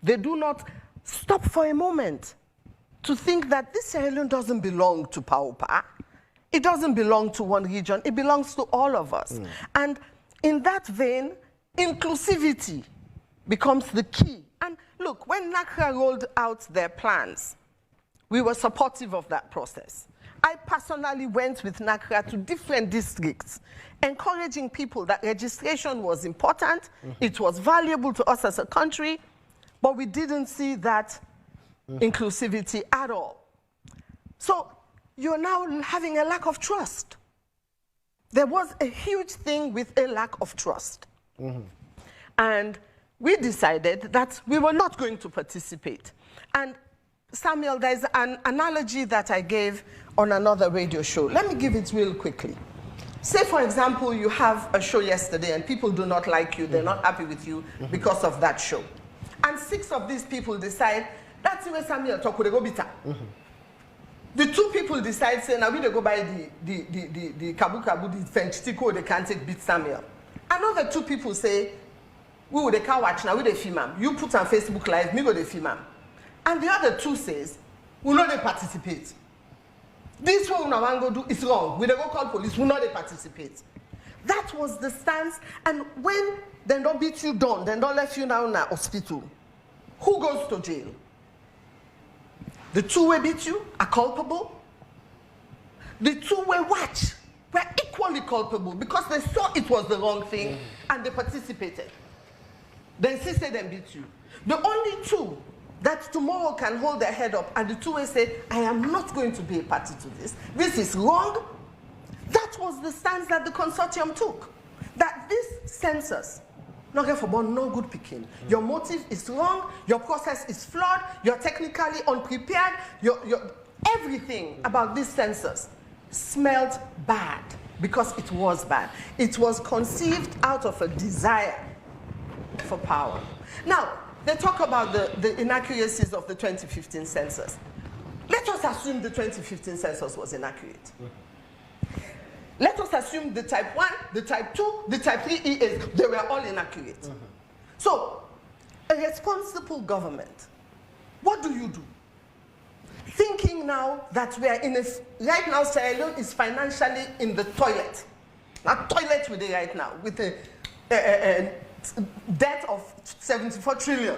They do not stop for a moment to think that this Sierra Leone doesn't belong to Paupa. It doesn't belong to one region. It belongs to all of us. And in that vein, inclusivity becomes the key. And look, when NACRA rolled out their plans, we were supportive of that process. I personally went with NACRA to different districts, encouraging people that registration was important, it was valuable to us as a country, but we didn't see that inclusivity at all. So you're now having a lack of trust. There was a huge thing with a lack of trust. And we decided that we were not going to participate. And Samuel, there's an analogy that I gave on another radio show. Let me give it real quickly. Say, for example, you have a show yesterday and people do not like you, they're not happy with you because of that show. And 6 of these people decide, that's where Samuel talk with the go bitter. The 2 people decide, say, now we go buy the kabu, the French tico, they can't take beat Samuel. Another 2 people say, we will can't watch now, we the film him. You put on Facebook Live, me go the film him. And the other 2 says, we know they participate. This one we want to do is wrong. We don't go call police, we know they participate. That was the stance. And when they don't beat you down, they don't let you now in the hospital, who goes to jail? The 2 who beat you are culpable. The 2 who watch were equally culpable because they saw it was the wrong thing and they participated. Then she said they beat you. The only 2 that tomorrow can hold their head up and the 2 who say, I am not going to be a party to this. This is wrong. That was the stance that the consortium took. That this census, not get for born, no good picking. Your motive is wrong, your process is flawed, you're technically unprepared, everything about this census smelled bad because it was bad. It was conceived out of a desire for power. Now, they talk about the inaccuracies of the 2015 census. Let us assume the 2015 census was inaccurate. Let us assume the type 1, the type 2, the type 3 EAs, they were all inaccurate. So, a responsible government, what do you do? Thinking now that we are in a, right now Sierra Leone is financially in the toilet. Now, toilet with it right now, with a debt of 74 trillion.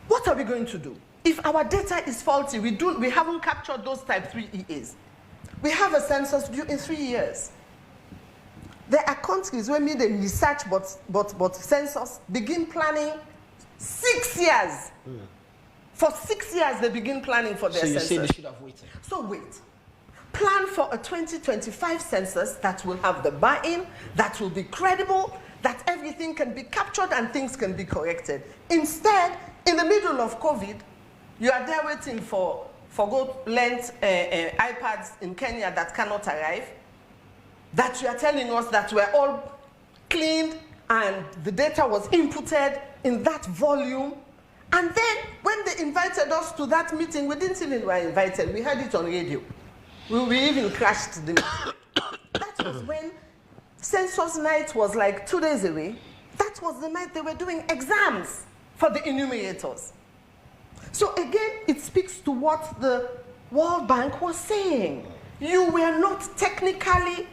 What are we going to do? If our data is faulty, we haven't captured those type 3 EAs. We have a census due in 3 years. There are countries where made a research but census begin planning 6 years. For 6 years they begin planning for their census. So you say they should have waited. So wait. Plan for a 2025 census that will have the buy-in, that will be credible, that everything can be captured and things can be corrected. Instead, in the middle of COVID, you are there waiting for lent iPads in Kenya that cannot arrive, that you are telling us that we're all cleaned and the data was inputted in that volume. And then when they invited us to that meeting, we didn't even were invited. We heard it on radio. We even crashed the meeting. That was when census night was like 2 days away. That was the night they were doing exams for the enumerators. So again, it speaks to what the World Bank was saying. You were not technically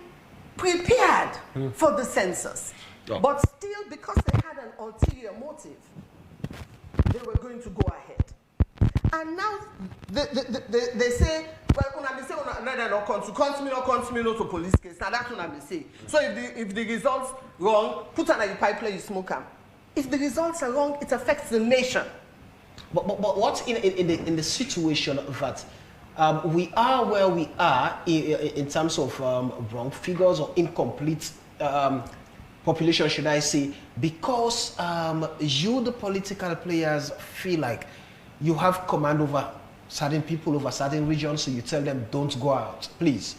prepared for the census. Oh. But still, because they had an ulterior motive, they were going to go ahead. And now they say, well, una be say una no continue to police case. Now that's what I say. So if the results wrong, put on a pipeline, you smoke them. If the results are wrong, it affects the nation. But what's in the situation that we are where we are in terms of wrong figures or incomplete population, should I say, because you, the political players, feel like you have command over certain people, over certain regions, so you tell them, don't go out, please,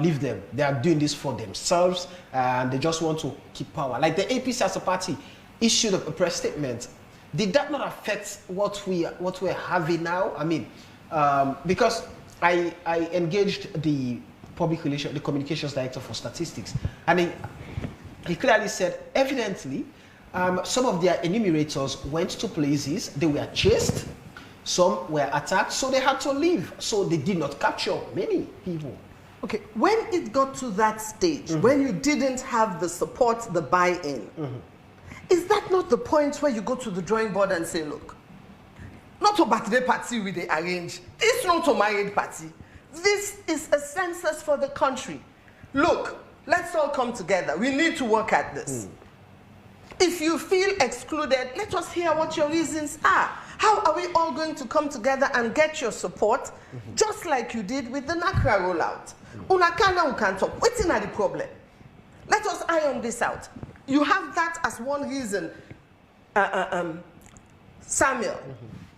leave them. They are doing this for themselves, and they just want to keep power. Like the APC as a party issued a press statement. Did that not affect what we're having now? I mean, because I engaged the the communications director for statistics, and he clearly said, evidently, some of their enumerators went to places, they were chased, some were attacked, so they had to leave. So they did not capture many people. Okay, when it got to that stage, when you didn't have the support, the buy-in, is that not the point where you go to the drawing board and say, look, not a birthday party we they arrange, it's not a married party, this is a census for the country. Look, let's all come together, we need to work at this. If you feel excluded, let us hear what your reasons are. How are we all going to come together and get your support, just like you did with the NACRA rollout? Unakana ukanto, what's not the problem? Let us iron this out. You have that as one reason, Samuel.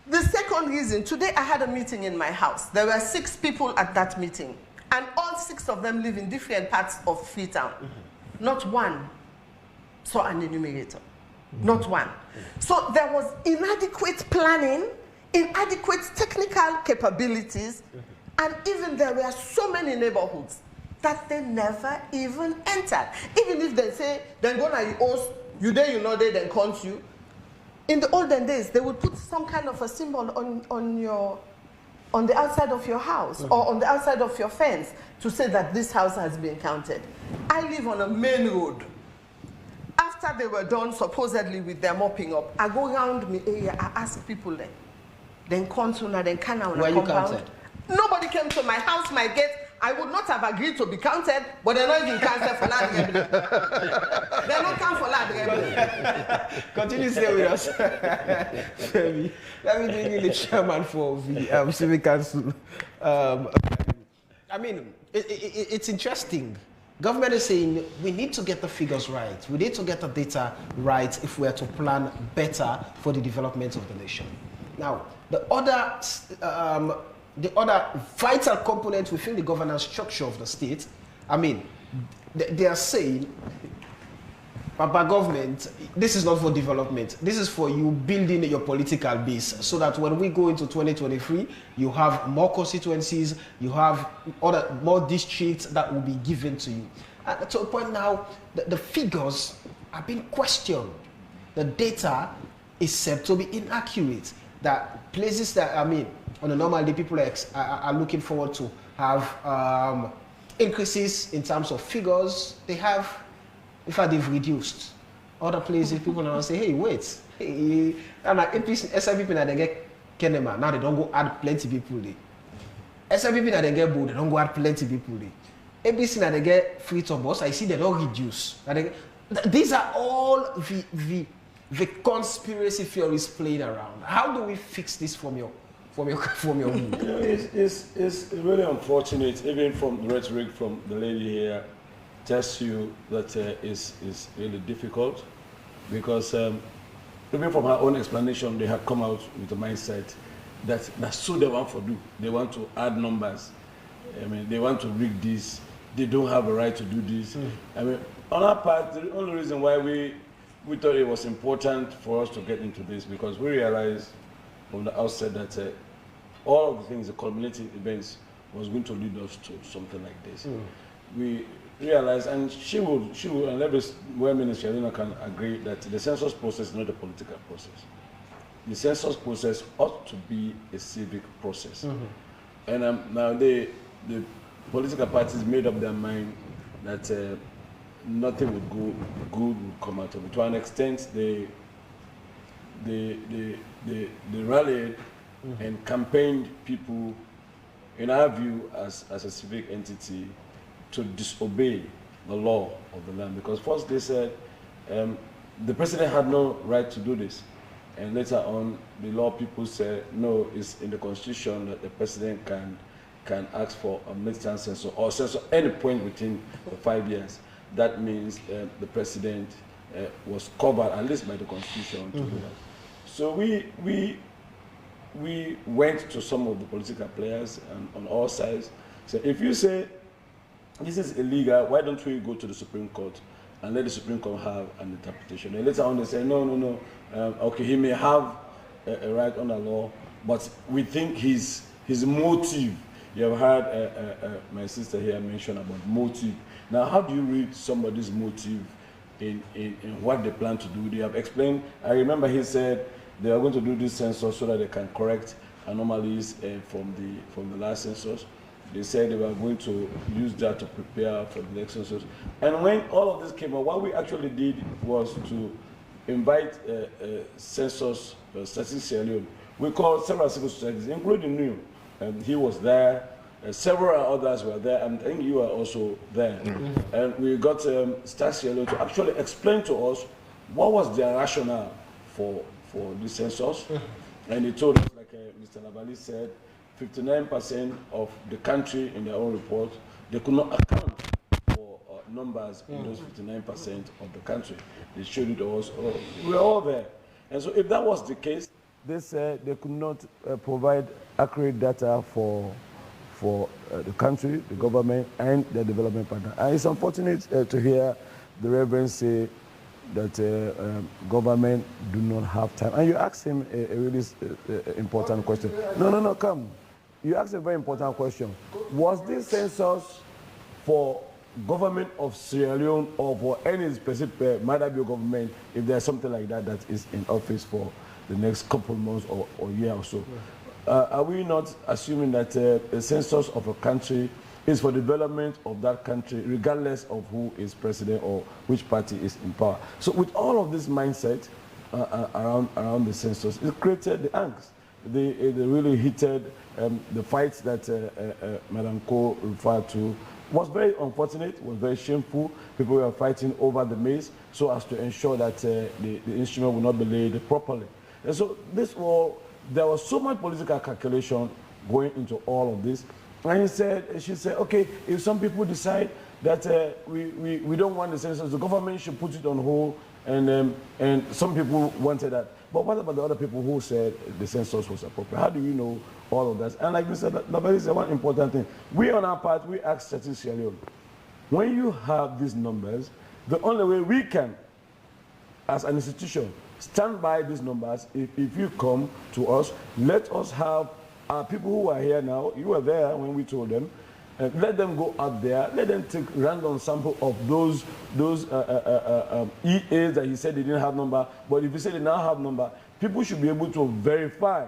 The second reason, today I had a meeting in my house. There were 6 people at that meeting, and all 6 of them live in different parts of Freetown. Not one saw an enumerator. Not one. So there was inadequate planning, inadequate technical capabilities, and even there were so many neighborhoods that they never even entered. Even if they say, then go na you host, you there, you know, they then count you. In the olden days, they would put some kind of a symbol on the outside of your house or on the outside of your fence to say that this house has been counted. I live on a main road. After they were done, supposedly with their mopping up, I go around my area, I ask people then come to then can I Where you counted? Nobody came to my house, my gate. I would not have agreed to be counted, but they're not even counted for that. They're not counted for that. Continue to stay with us. Let me bring in the chairman for the Civic Council. I mean, it's interesting. Government is saying we need to get the figures right. We need to get the data right if we are to plan better for the development of the nation. Now, the other vital component within the governance structure of the state, I mean, they are saying, by government, this is not for development. This is for you building your political base so that when we go into 2023, you have more constituencies, you have more districts that will be given to you. And to a point now, the figures are being questioned. The data is said to be inaccurate. That places that, I mean, on a normal day, people are looking forward to have increases in terms of figures. They have, in fact, they've reduced. Other places, people now say, hey, wait. Hey, and SIPP now they get Kenema. Now they don't go add plenty people there. SIPP now they get bold, they don't go add plenty people there. ABC now they get free to bus. I see they don't reduce. These are all the conspiracy theories playing around. How do we fix this from your view? It's really unfortunate, even from the rhetoric from the lady here, tells you that it's really difficult because even from her own explanation, they have come out with a mindset that that's so they want to do. They want to add numbers. I mean, they want to rig this. They don't have a right to do this. I mean, on our part, the only reason why we thought it was important for us to get into this because we realized from the outset that all of the things, the culminating events, was going to lead us to something like this. We realized, and she would, and every well-minister can agree that the census process is not a political process. The census process ought to be a civic process. And now the political parties made up their mind that nothing would go good would come out of it. To an extent, they rallied and campaigned people, in our view, as a civic entity, to disobey the law of the land. Because first they said the president had no right to do this. And later on, the law people said, no, it's in the constitution that the president can ask for a midterm census or census at any point within the 5 years. That means the president was covered, at least by the constitution, to do that. So we went to some of the political players on all sides. So if you say this is illegal, why don't we go to the Supreme Court and let the Supreme Court have an interpretation? And later on they say, no, okay, he may have a right under law, but we think his motive, you have heard my sister here mention about motive. Now, how do you read somebody's motive in what they plan to do? They have explained, I remember he said they are going to do this census so that they can correct anomalies from the last census. They said they were going to use that to prepare for the next census. And when all of this came up, what we actually did was to invite Census Sierra Leone. We called several civil societies, including New. He was there. Several others were there, and I think you were also there. And we got Sierra Leone to actually explain to us what was their rationale for this census. And he told us, like Mr. Nabali said, 59% of the country in their own report, they could not account for numbers in those 59% of the country. They showed it to us. We were all there. And so if that was the case, they said they could not provide accurate data for the country, the government, and the development partner. And it's unfortunate to hear the Reverend say that government do not have time. And you asked him a really important question. No, come. You asked a very important question. Was this census for government of Sierra Leone or for any specific Madabio government, if there's something like that that is in office for the next couple months or year or so? Are we not assuming that a census of a country is for development of that country, regardless of who is president or which party is in power? So with all of this mindset around the census, it created the angst. They really heated the fights that Madam Ko referred to. Was very unfortunate, was very shameful. People were fighting over the maize so as to ensure that the instrument would not be laid properly. And so there was so much political calculation going into all of this. And she said, okay, if some people decide that we don't want the census, the government should put it on hold, and some people wanted that. But what about the other people who said the census was appropriate? How do you know all of that? And like we said, Nabali said one important thing. We on our part, we asked Census Sierra Leone, when you have these numbers, the only way we can, as an institution, stand by these numbers, if you come to us, let us have our people who are here now, you were there when we told them, let them go out there, let them take random sample of those EAs that he said they didn't have number, but if he said they now have number, people should be able to verify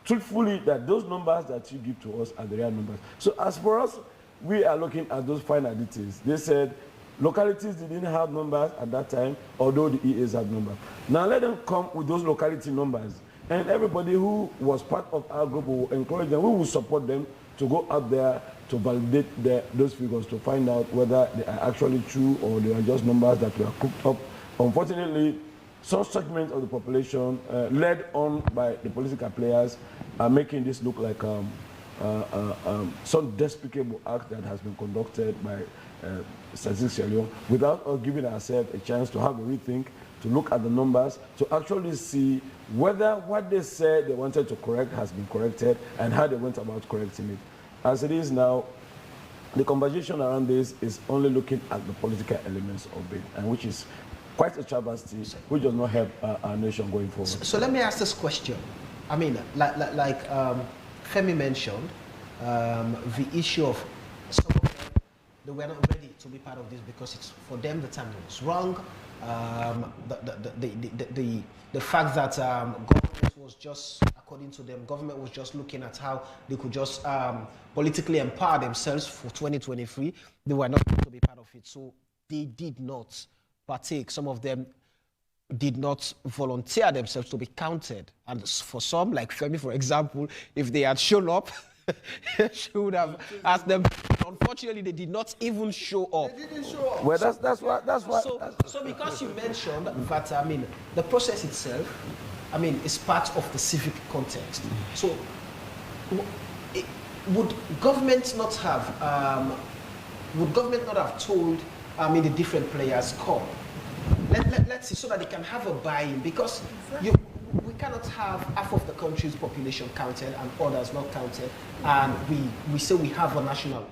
truthfully that those numbers that you give to us are the real numbers. So as for us, we are looking at those finer details. They said localities didn't have numbers at that time, although the EAs had numbers. Now let them come with those locality numbers. And everybody who was part of our group will encourage them, we will support them to go out there to validate those figures, to find out whether they are actually true or they are just numbers that were cooked up. Unfortunately, some segments of the population, led on by the political players, are making this look like some despicable act that has been conducted by Census Sierra Leone without us giving ourselves a chance to have a rethink, to look at the numbers, to actually see whether what they said they wanted to correct has been corrected and how they went about correcting it. As it is now, the conversation around this is only looking at the political elements of it, and which is quite a travesty, which does not help our nation going forward. So let me ask this question. I mean, like Femi mentioned, the issue of some of them, they were not ready to be part of this because it's for them the time was wrong. The fact that government was just, according to them, government was just looking at how they could just politically empower themselves for 2023. They were not going to be part of it. So they did not partake. Some of them did not volunteer themselves to be counted. And for some, like Femi, for example, if they had shown up, she would have asked them. Unfortunately, they did not even show up. They didn't show up. Well, that's why. So because you mentioned that, I mean, the process itself, I mean, is part of the civic context. So would government not have told, I mean, the different players, come? Let's see, so that they can have a buy-in, because we cannot have half of the country's population counted and others not counted, and we say we have a national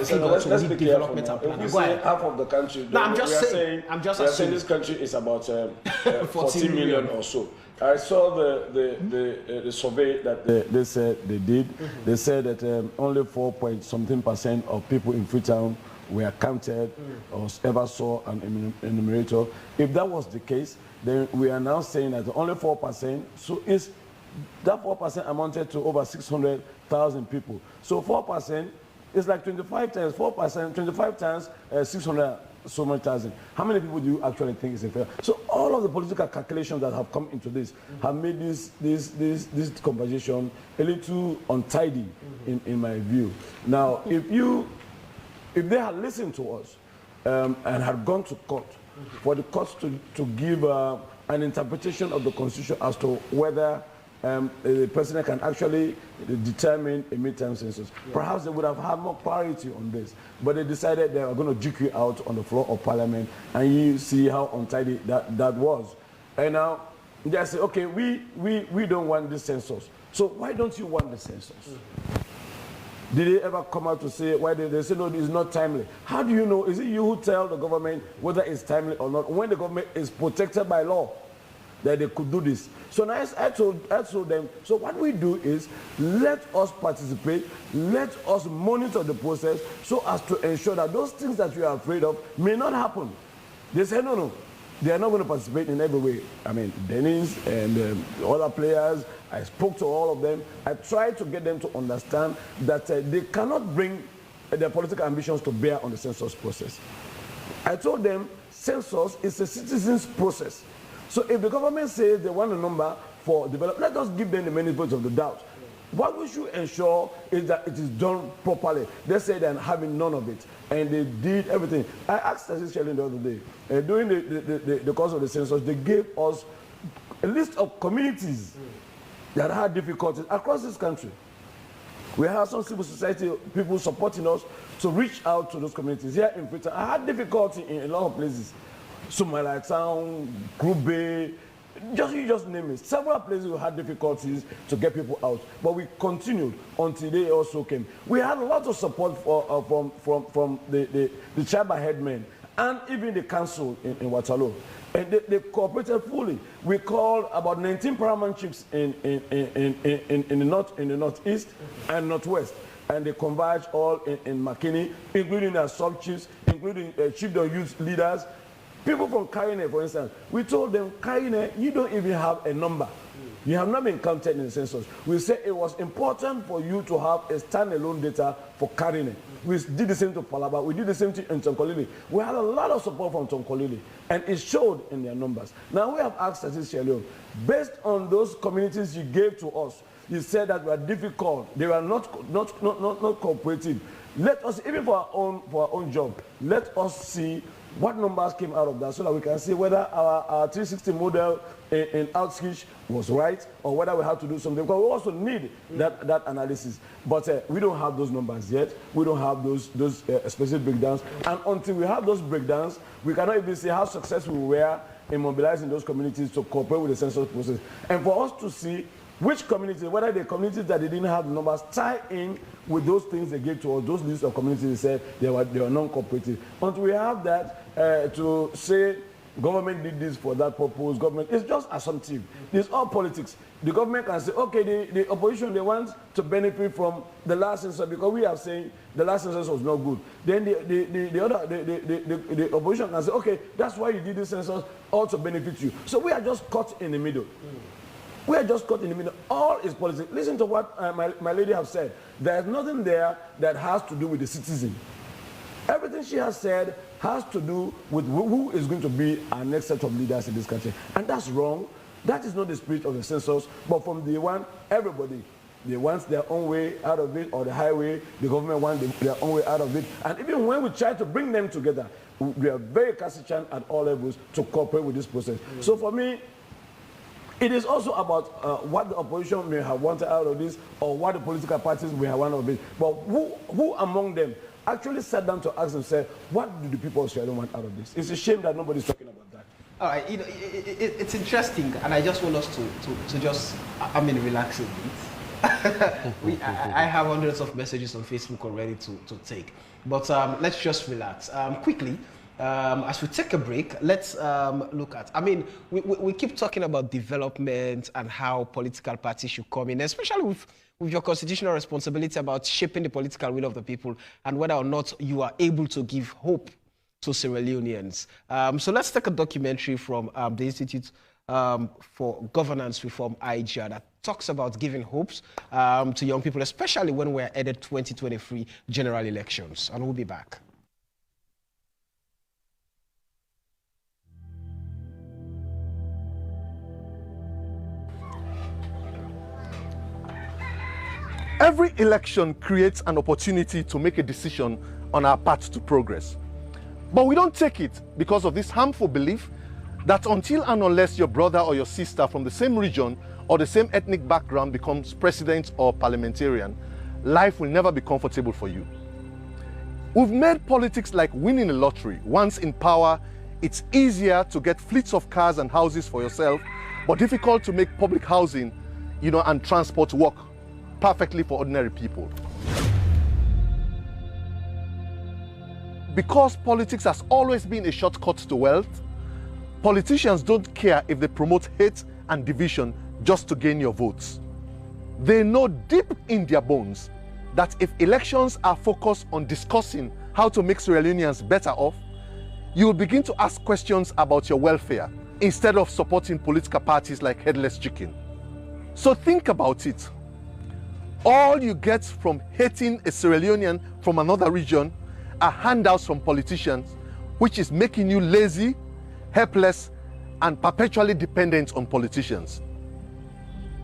figure to lead development and planning. If we say half of the country, no, I'm just saying this country is about 14 million or so. I saw the survey that they said they did. Mm-hmm. They said that only 4.something% of people in Freetown were counted or ever saw an enumerator. If that was the case, then we are now saying that only 4%. So that 4% amounted to over 600,000 people. So 4% is like 25 times 4%, 25 times 600 so many thousand. How many people do you actually think is fair? So all of the political calculations that have come into this have made this conversation a little untidy in my view. Now, if they had listened to us and had gone to court for the courts to give an interpretation of the Constitution as to whether the president can actually determine a midterm census, perhaps they would have had more clarity on this. But they decided they were going to duke you out on the floor of Parliament, and you see how untidy that was. And now they say, okay, we don't want this census. So why don't you want the census? Did they ever come out to say why they say no, it's not timely? How do you know? Is it you who tell the government whether it's timely or not when the government is protected by law that they could do this? So now I told them, so what we do is let us participate, let us monitor the process so as to ensure that those things that you are afraid of may not happen. They say no, they are not going to participate in every way. I mean, Dennis and other players, I spoke to all of them. I tried to get them to understand that they cannot bring their political ambitions to bear on the census process. I told them census is a citizens' process. So if the government says they want a number for development, let us give them the benefit of the doubt. What we should ensure is that it is done properly. They said they're having none of it, and they did everything. I asked Census the other day, during the course of the census, they gave us a list of communities that had difficulties across this country. We have some civil society people supporting us to reach out to those communities. Here in Freetown, I had difficulty in a lot of places. Sumala Town, Grube, you just name it. Several places we had difficulties to get people out, but we continued until they also came. We had a lot of support from the tribal headmen and even the council in Waterloo, and they cooperated fully. We called about 19 paramount chiefs in the northeast and northwest, and they converged all in Makini, including their sub chiefs, including chiefdom youth leaders. People from Karine, for instance, we told them, Karine, you don't even have a number. You have not been counted in the census. We said it was important for you to have a standalone data for Karine. We did the same to Palaba. We did the same thing in Tonkolili. We had a lot of support from Tonkolili, and it showed in their numbers. Now we have asked Census, based on those communities you gave to us, you said that were difficult. They were not cooperative. Let us, even for our own job, let us see what numbers came out of that so that we can see whether our 360 model in outreach was right or whether we have to do something. Because we also need that analysis. But we don't have those numbers yet. We don't have those specific breakdowns. And until we have those breakdowns, we cannot even see how successful we were in mobilizing those communities to cooperate with the census process. And for us to see which communities, whether the communities that they didn't have the numbers, tie in with those things they gave to us, those lists of communities they said they were non-cooperative. Until we have that, to say government did this for that purpose, government, it's just assumptive. It's all politics. The government can say, okay, the opposition, they want to benefit from the last census because we are saying the last census was not good. Then the opposition can say, okay, that's why you did this census, all to benefit you. So we are just caught in the middle. We are just caught in the middle. All is politics. Listen to what my lady have said. There is nothing there that has to do with the citizen. Everything she has said has to do with who is going to be our next set of leaders in this country. And that's wrong. That is not the spirit of the census. But from day one, everybody, they want their own way out of it, or the highway, the government wants their own way out of it. And even when we try to bring them together, we are very recalcitrant at all levels to cooperate with this process. So for me, it is also about what the opposition may have wanted out of this, or what the political parties may have wanted out of it. But who among them actually sat down to ask themselves, what do the people of Sierra Leone want out of this? It's a shame that nobody's talking about that. All right, you know, it's interesting, and I just want us to just, relax a bit. I have hundreds of messages on Facebook already to take, but let's just relax. Quickly, as we take a break, let's look at, we keep talking about development and how political parties should come in, especially with your constitutional responsibility about shaping the political will of the people and whether or not you are able to give hope to Sierra Leoneans. So let's take a documentary from the Institute for Governance Reform, IGR, that talks about giving hopes to young people, especially when we're headed 2023 general elections. And we'll be back. Every election creates an opportunity to make a decision on our path to progress. But we don't take it because of this harmful belief that until and unless your brother or your sister from the same region or the same ethnic background becomes president or parliamentarian, life will never be comfortable for you. We've made politics like winning a lottery. Once in power, it's easier to get fleets of cars and houses for yourself, but difficult to make public housing, and transport work perfectly for ordinary people. Because politics has always been a shortcut to wealth, politicians don't care if they promote hate and division just to gain your votes. They know deep in their bones that if elections are focused on discussing how to make Sierra Leoneans better off, you will begin to ask questions about your welfare instead of supporting political parties like Headless Chicken. So think about it. All you get from hating a Sierra Leonean from another region are handouts from politicians, which is making you lazy, helpless, and perpetually dependent on politicians.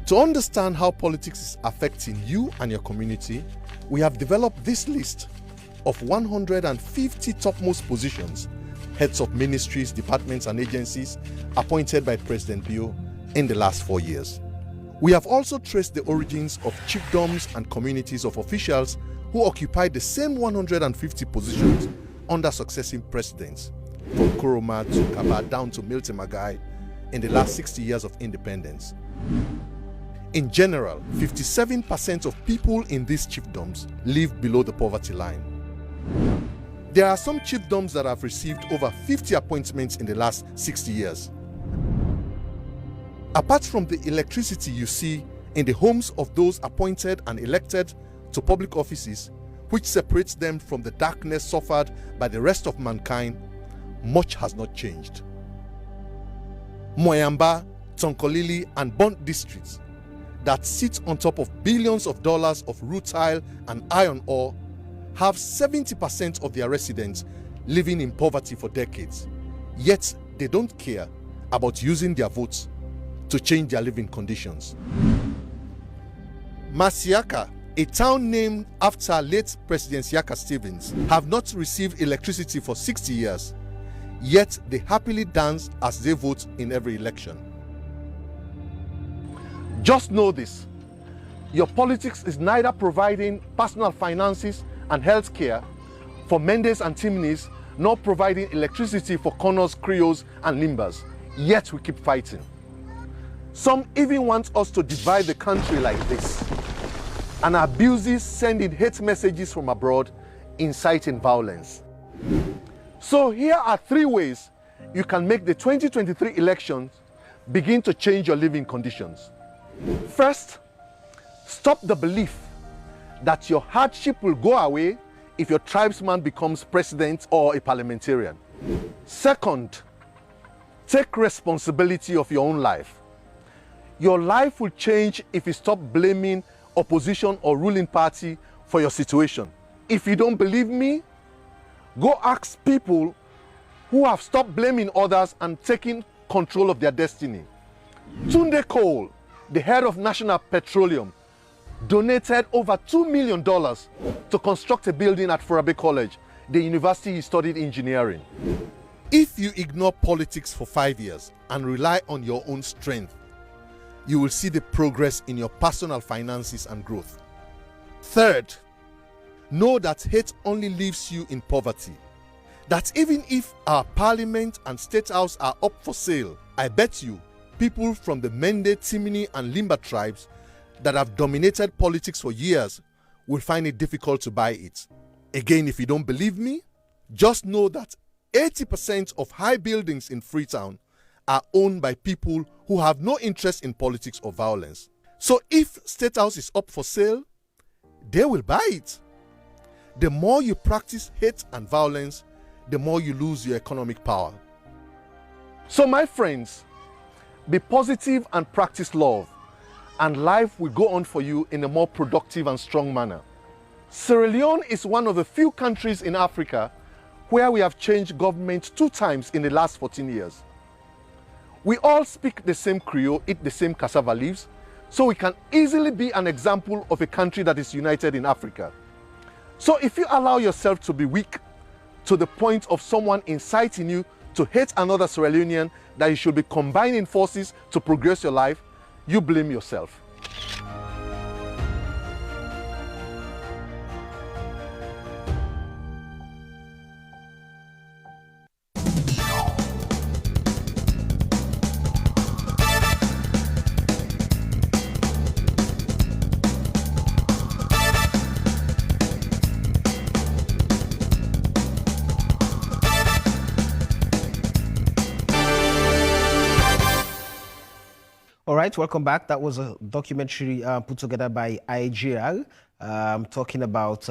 To understand how politics is affecting you and your community, we have developed this list of 150 topmost positions, heads of ministries, departments, and agencies appointed by President Bio in the last 4 years. We have also traced the origins of chiefdoms and communities of officials who occupied the same 150 positions under successive presidents, from Kuroma to Kaba down to Milton Magai in the last 60 years of independence. In general, 57% of people in these chiefdoms live below the poverty line. There are some chiefdoms that have received over 50 appointments in the last 60 years. Apart from the electricity you see in the homes of those appointed and elected to public offices, which separates them from the darkness suffered by the rest of mankind, much has not changed. Moyamba, Tonkolili, and Bont districts that sit on top of billions of dollars of rutile and iron ore have 70% of their residents living in poverty for decades, yet they don't care about using their votes to change their living conditions. Masiaka, a town named after late President Siaka Stevens, have not received electricity for 60 years, yet they happily dance as they vote in every election. Just know this: your politics is neither providing personal finances and health care for Mendes and Timnis, nor providing electricity for Connors, Creoles, and Limbas, yet we keep fighting. Some even want us to divide the country like this, and abuses sending hate messages from abroad, inciting violence. So here are 3 ways you can make the 2023 elections begin to change your living conditions. First, stop the belief that your hardship will go away if your tribesman becomes president or a parliamentarian. Second, take responsibility of your own life. Your life will change if you stop blaming opposition or ruling party for your situation. If you don't believe me, Go ask people who have stopped blaming others and taking control of their destiny. Tunde Cole, the head of National Petroleum, donated over $2 million to construct a building at Forabe College, the university he studied engineering. If you ignore politics for 5 years and rely on your own strength, you will see the progress in your personal finances and growth. Third, know that hate only leaves you in poverty. That even if our parliament and state house are up for sale, I bet you people from the Mende, Timini and Limba tribes that have dominated politics for years will find it difficult to buy it. Again, if you don't believe me, just know that 80% of high buildings in Freetown are owned by people who have no interest in politics or violence. So if State House is up for sale, they will buy it. The more you practice hate and violence, the more you lose your economic power. So my friends, be positive and practice love, and life will go on for you in a more productive and strong manner. Sierra Leone is one of the few countries in Africa where we have changed government 2 times in the last 14 years. We all speak the same Creole, eat the same cassava leaves, so we can easily be an example of a country that is united in Africa. So if you allow yourself to be weak to the point of someone inciting you to hate another Sierra Leonean that you should be combining forces to progress your life, you blame yourself. All right, welcome back. That was a documentary put together by IGR talking about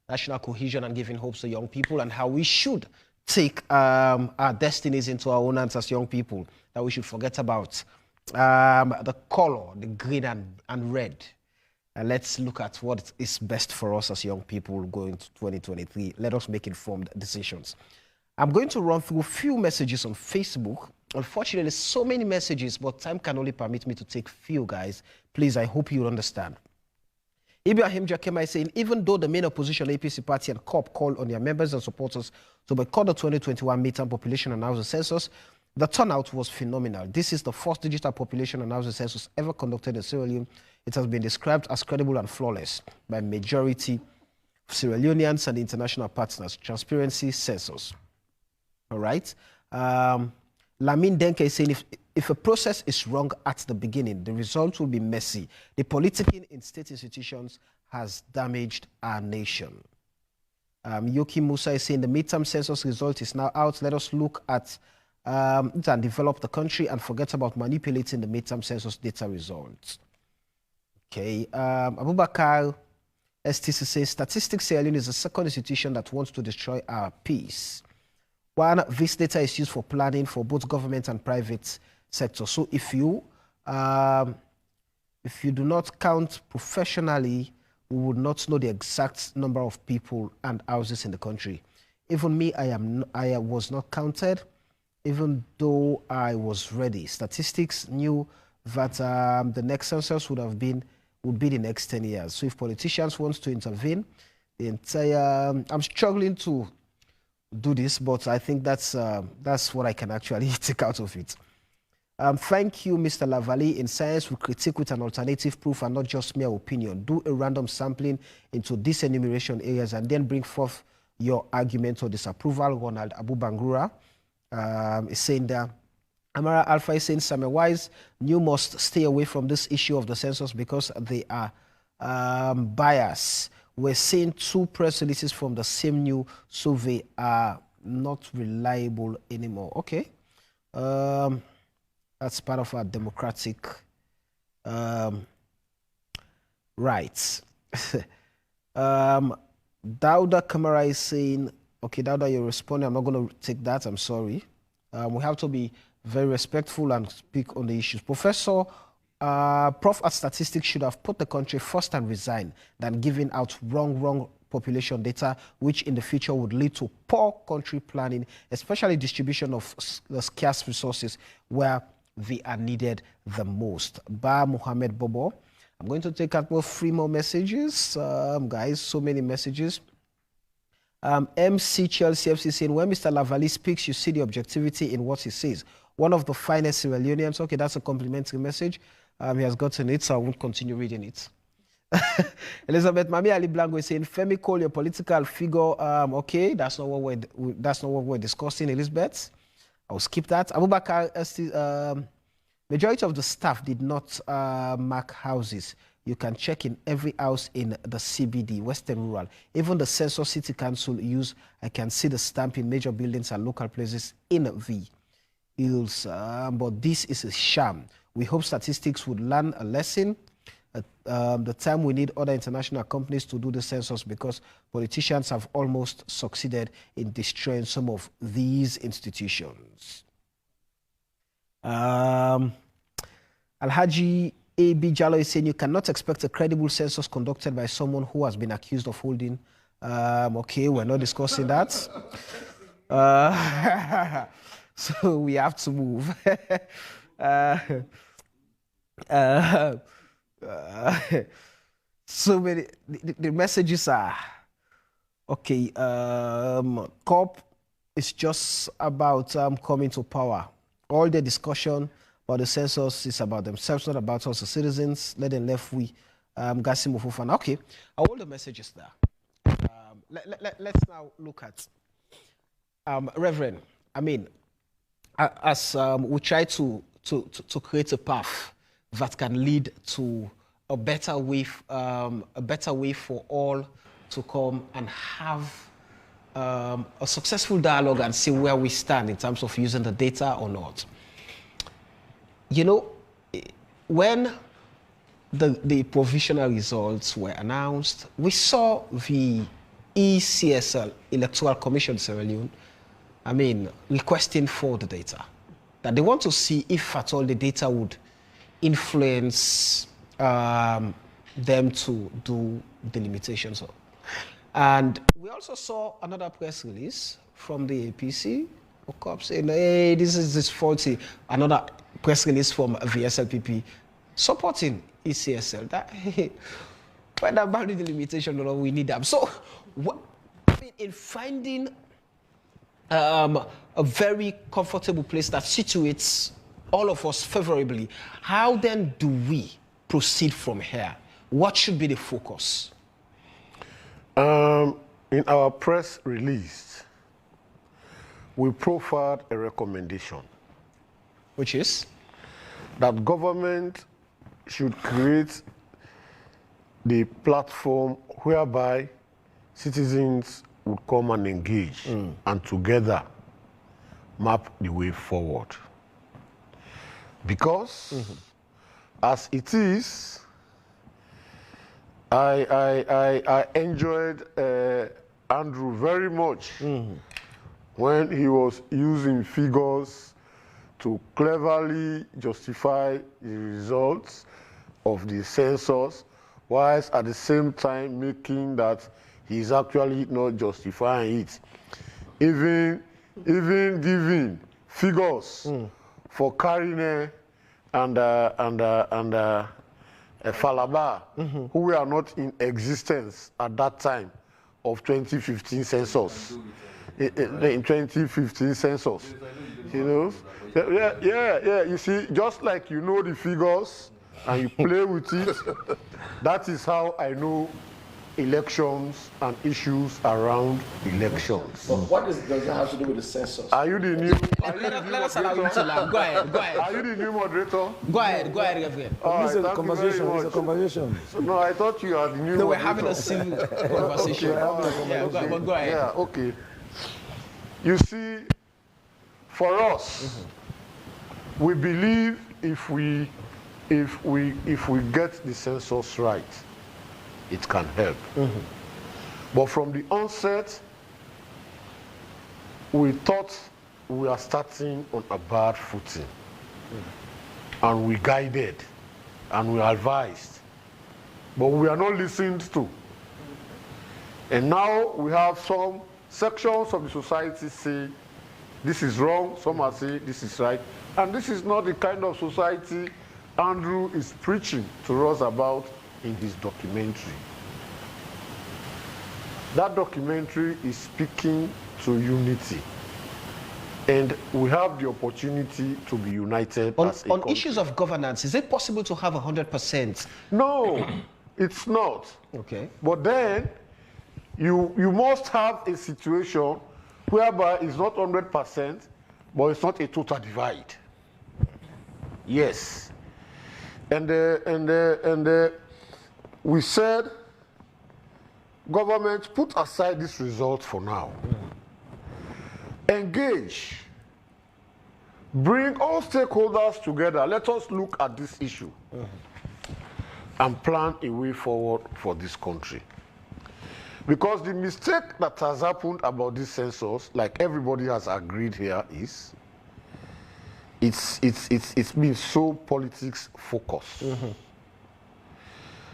national cohesion and giving hopes to young people and how we should take our destinies into our own hands as young people, that we should forget about the color, the green and red. And let's look at what is best for us as young people going to 2023. Let us make informed decisions. I'm going to run through a few messages on Facebook. Unfortunately, so many messages, but time can only permit me to take few, guys. Please, I hope you understand. Ibrahim Jakema is saying, even though the main opposition, APC party and COP, called on their members and supporters to boycott the 2021 midterm population and housing census, the turnout was phenomenal. This is the first digital population and housing census ever conducted in Sierra Leone. It has been described as credible and flawless by majority of Sierra Leoneans and international partners. Transparency census. All right. Lamin Denke is saying, if a process is wrong at the beginning, the result will be messy. The politicking in state institutions has damaged our nation. Yoki Musa is saying, the midterm census result is now out. Let us look at it and develop the country and forget about manipulating the midterm census data results. Okay. Abubakar STC says, Statistics Sierra Leone is the second institution that wants to destroy our peace. One, this data is used for planning for both government and private sector. So if you do not count professionally, we would not know the exact number of people and houses in the country. Even me, I was not counted, even though I was ready. Statistics knew that the next census would be the next 10 years. So if politicians want to intervene, the entire I'm struggling to do this, but I think that's what I can actually take out of it. Thank you, Mr. Lavalley. In science, we critique with an alternative proof and not just mere opinion. Do a random sampling into these enumeration areas and then bring forth your argument or disapproval. Ronald Abu Bangura is saying that. Amara Alpha is saying, Samuel Wise, you must stay away from this issue of the census because they are biased. We're seeing 2 press releases from the same new survey are not reliable anymore. Okay. That's part of our democratic rights. Dauda Kamara is saying, okay, Dauda, you're responding. I'm not going to take that. I'm sorry. We have to be very respectful and speak on the issues. Prof at Statistics should have put the country first and resign than giving out wrong population data, which in the future would lead to poor country planning, especially distribution of the scarce resources where they are needed the most. Ba Mohammed Bobo. I'm going to take out more messages. Guys, so many messages. MC Chelsea FC saying, when Mr. Lavali speaks, you see the objectivity in what he says. One of the finest Sierra Leoneans. Okay, that's a complimentary message. He has gotten it, so I won't continue reading it. Elizabeth Mami Ali Blanco is saying, Femi, call your political figure. Okay, that's not what we're discussing, Elizabeth. I'll skip that. Abubakar, majority of the staff did not mark houses. You can check in every house in the CBD, Western Rural. Even the Census City Council use, I can see the stamp in major buildings and local places in the hills. But this is a sham. We hope statistics would learn a lesson. The time we need other international companies to do the census, because politicians have almost succeeded in destroying some of these institutions. Alhaji A.B. Jallo is saying, you cannot expect a credible census conducted by someone who has been accused of holding. Okay, we're not discussing that. So we have to move. So many, the messages are, okay, COP is just about coming to power. All the discussion about the census is about themselves, not about us, the citizens. Let them left we, Gassim Ofofana. Okay, all the messages there. Let's now look at, Reverend, I mean, as we try to create a path that can lead to a better way for all to come and have a successful dialogue and see where we stand in terms of using the data or not. You know, when the provisional results were announced, we saw the ECSL, Electoral Commission Sierra Leone, I mean, requesting for the data. That they want to see if at all the data would influence them to do the limitations. And we also saw another press release from the APC, saying, hey, this is faulty. Another press release from VSLPP supporting ECSL. That, hey, whether about the limitation or not, we need them. So, in finding a very comfortable place that situates all of us favorably, how then do we proceed from here? What should be the focus? In our press release, we profiled a recommendation. Which is? That government should create the platform whereby citizens would come and engage and together map the way forward. Because as it is, I enjoyed Andrew very much when he was using figures to cleverly justify the results of the census, whilst at the same time making that he's actually not justifying it. Even giving figures for Karine and Falaba, who were not in existence at that time of 2015 census. In 2015 census, you know, yeah. You see, just like you know the figures and you play with it, that is how I know elections and issues around elections. But what does that have to do with the census? Are you the new? Let us allow you to laugh. Go ahead. Are you the new moderator? Go ahead, Reverend. It's a conversation. So, no, I thought you are the new. No, we're moderator. having a civil conversation. Okay, Go ahead. Yeah, okay. You see, for us, we believe if we get the census right, it can help. But from the onset, we thought we are starting on a bad footing. And we guided and we advised. But we are not listened to. And now we have some sections of the society say this is wrong, some are saying this is right. And this is not the kind of society Andrew is preaching to us about in his documentary. That documentary is speaking to unity. And we have the opportunity to be united as a On country. issues of governance, is it possible to have 100%? No, it's not. Okay. But then you must have a situation whereby it's not 100%, but it's not a total divide. Yes. And we said, government, put aside this result for now. Engage. Bring all stakeholders together. Let us look at this issue and plan a way forward for this country. Because the mistake that has happened about this census, like everybody has agreed here, is it's been so politics focused.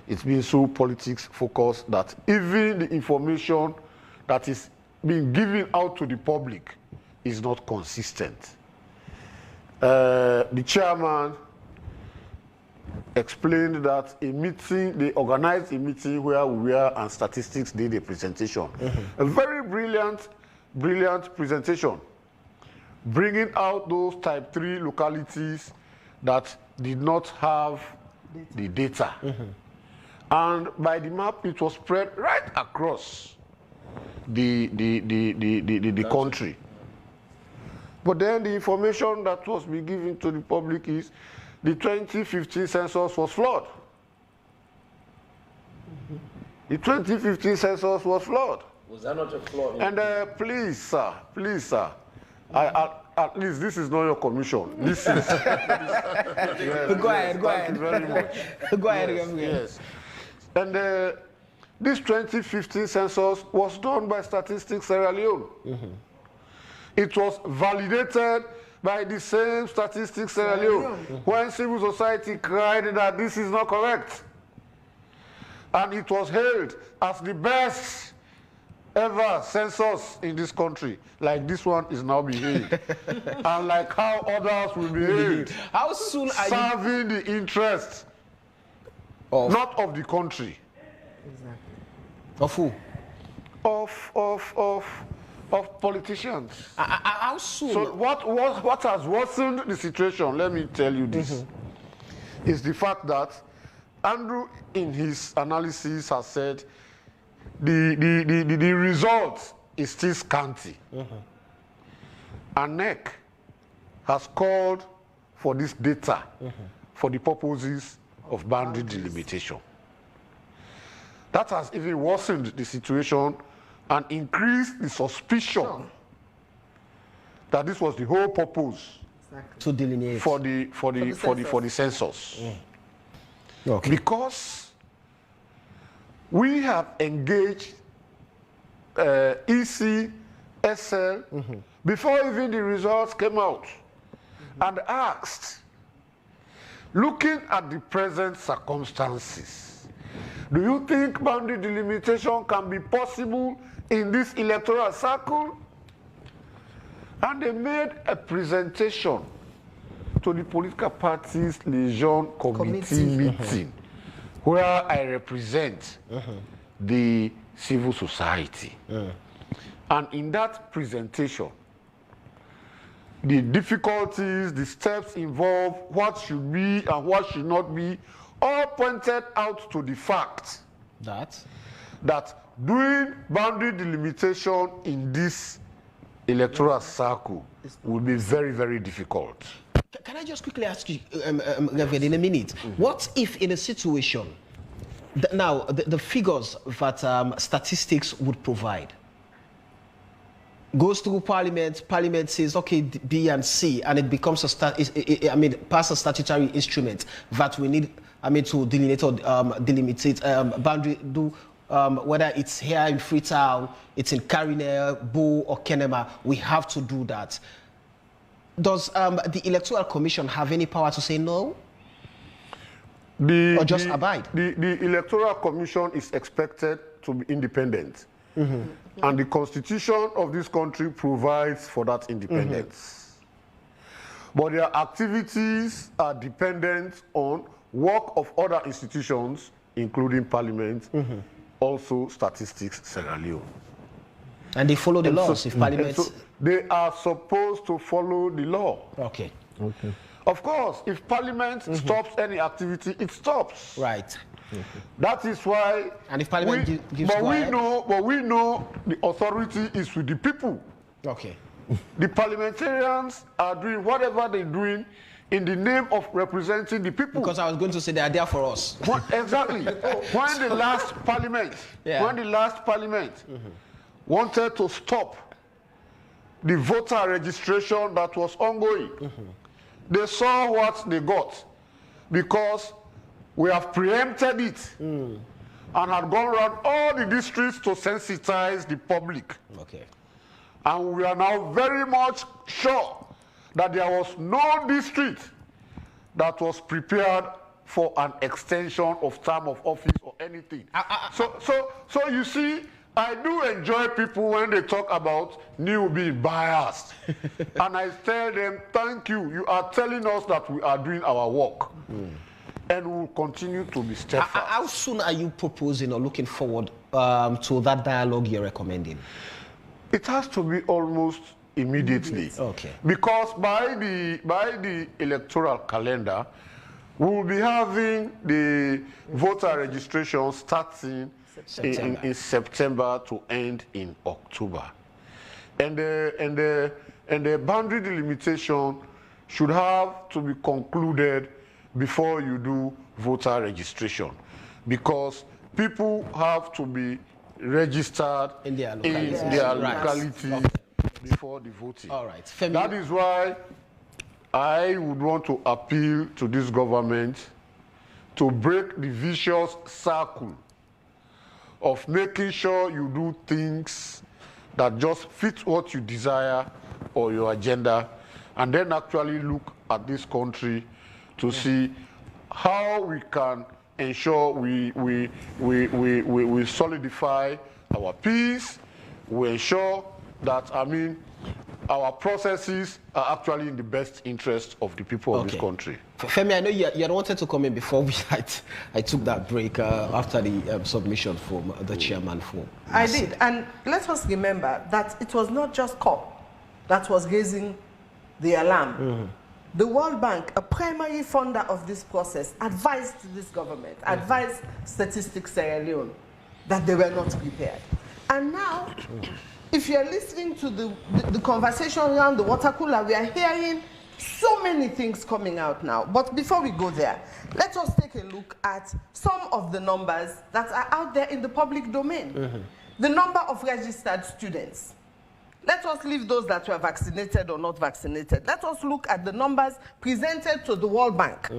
It's been so politics focused that even the information that is being given out to the public is not consistent. The chairman explained that a meeting, they organized a meeting where we were and statistics did a presentation. A very brilliant presentation, bringing out those type 3 localities that did not have the data. And by the map, it was spread right across the country. But then the information that was being given to the public is the 2015 census was flawed. The 2015 census was flawed. Was that not a flaw? And please, sir, at least this is not your commission. This is. Yes, Go ahead. Thank you very much. Go ahead. Yes. And this 2015 census was done by Statistics Sierra Leone. It was validated by the same Statistics Sierra Leone when civil society cried that this is not correct. And it was hailed as the best ever census in this country, like this one is now being hailed. And like how others will be hailed. How soon are you... Serving the interests, not of the country. Of who? Of politicians. How soon? So what has worsened the situation, let me tell you this, is the fact that Andrew, in his analysis, has said the result is still scanty. And NEC has called for this data for the purposes of boundary delimitation. That has even worsened the situation and increased the suspicion that this was the whole purpose to delineate for the census. Okay. Because we have engaged EC, SL, before even the results came out, and asked, looking at the present circumstances, do you think boundary delimitation can be possible in this electoral cycle? And they made a presentation to the political parties liaison committee meeting, where I represent the civil society. And in that presentation, the difficulties, the steps involved, what should be and what should not be, all pointed out to the fact that doing boundary delimitation in this electoral cycle will be very, very difficult. Can I just quickly ask you, Reverend, in a minute, what if in a situation, now the figures that statistics would provide goes through Parliament, Parliament says, okay, B and C, and it becomes pass a statutory instrument that we need, to delineate or delimitate boundary, whether it's here in Freetown, it's in Cariner, Bo, or Kenema, we have to do that. Does the Electoral Commission have any power to say no? Or just abide? The Electoral Commission is expected to be independent And the constitution of this country provides for that independence. But their activities are dependent on work of other institutions, including Parliament, also Statistics Sierra Leone. And they follow the laws if Parliament... So they are supposed to follow the law. Okay. Okay. Of course, if Parliament stops any activity, it stops. Right. That is why... And if Parliament gives but go ahead? we know the authority is with the people. Okay. The parliamentarians are doing whatever they're doing in the name of representing the people. Because I was going to say they are there for us. Exactly. When the last parliament, wanted to stop the voter registration that was ongoing, they saw what they got, because we have preempted it and had gone around all the districts to sensitize the public. Okay. And we are now very much sure that there was no district that was prepared for an extension of term of office or anything. So you see, I do enjoy people when they talk about new being biased. And I tell them, thank you. You are telling us that we are doing our work. And we will continue to be steadfast. How soon are you proposing or looking forward to that dialogue you're recommending? It has to be almost immediately. Okay. Because by the electoral calendar, we will be having the voter registration starting in September to end in October. And the boundary delimitation should have to be concluded before you do voter registration, because people have to be registered in their locality before the voting. All right. That is why I would want to appeal to this government to break the vicious circle of making sure you do things that just fit what you desire or your agenda, and then actually look at this country to see how we can ensure we solidify our peace, we ensure that, our processes are actually in the best interest of the people of this country. Femi, I know you had wanted to come in before I took that break after the submission from the chairman for... I did, and let us remember that it was not just COP that was raising the alarm. The World Bank, a primary funder of this process, advised this government, advised Statistics Sierra Leone that they were not prepared. And now, if you're listening to the conversation around the water cooler, we are hearing so many things coming out now. But before we go there, let us take a look at some of the numbers that are out there in the public domain. The number of registered students. Let us leave those that were vaccinated or not vaccinated. Let us look at the numbers presented to the World Bank,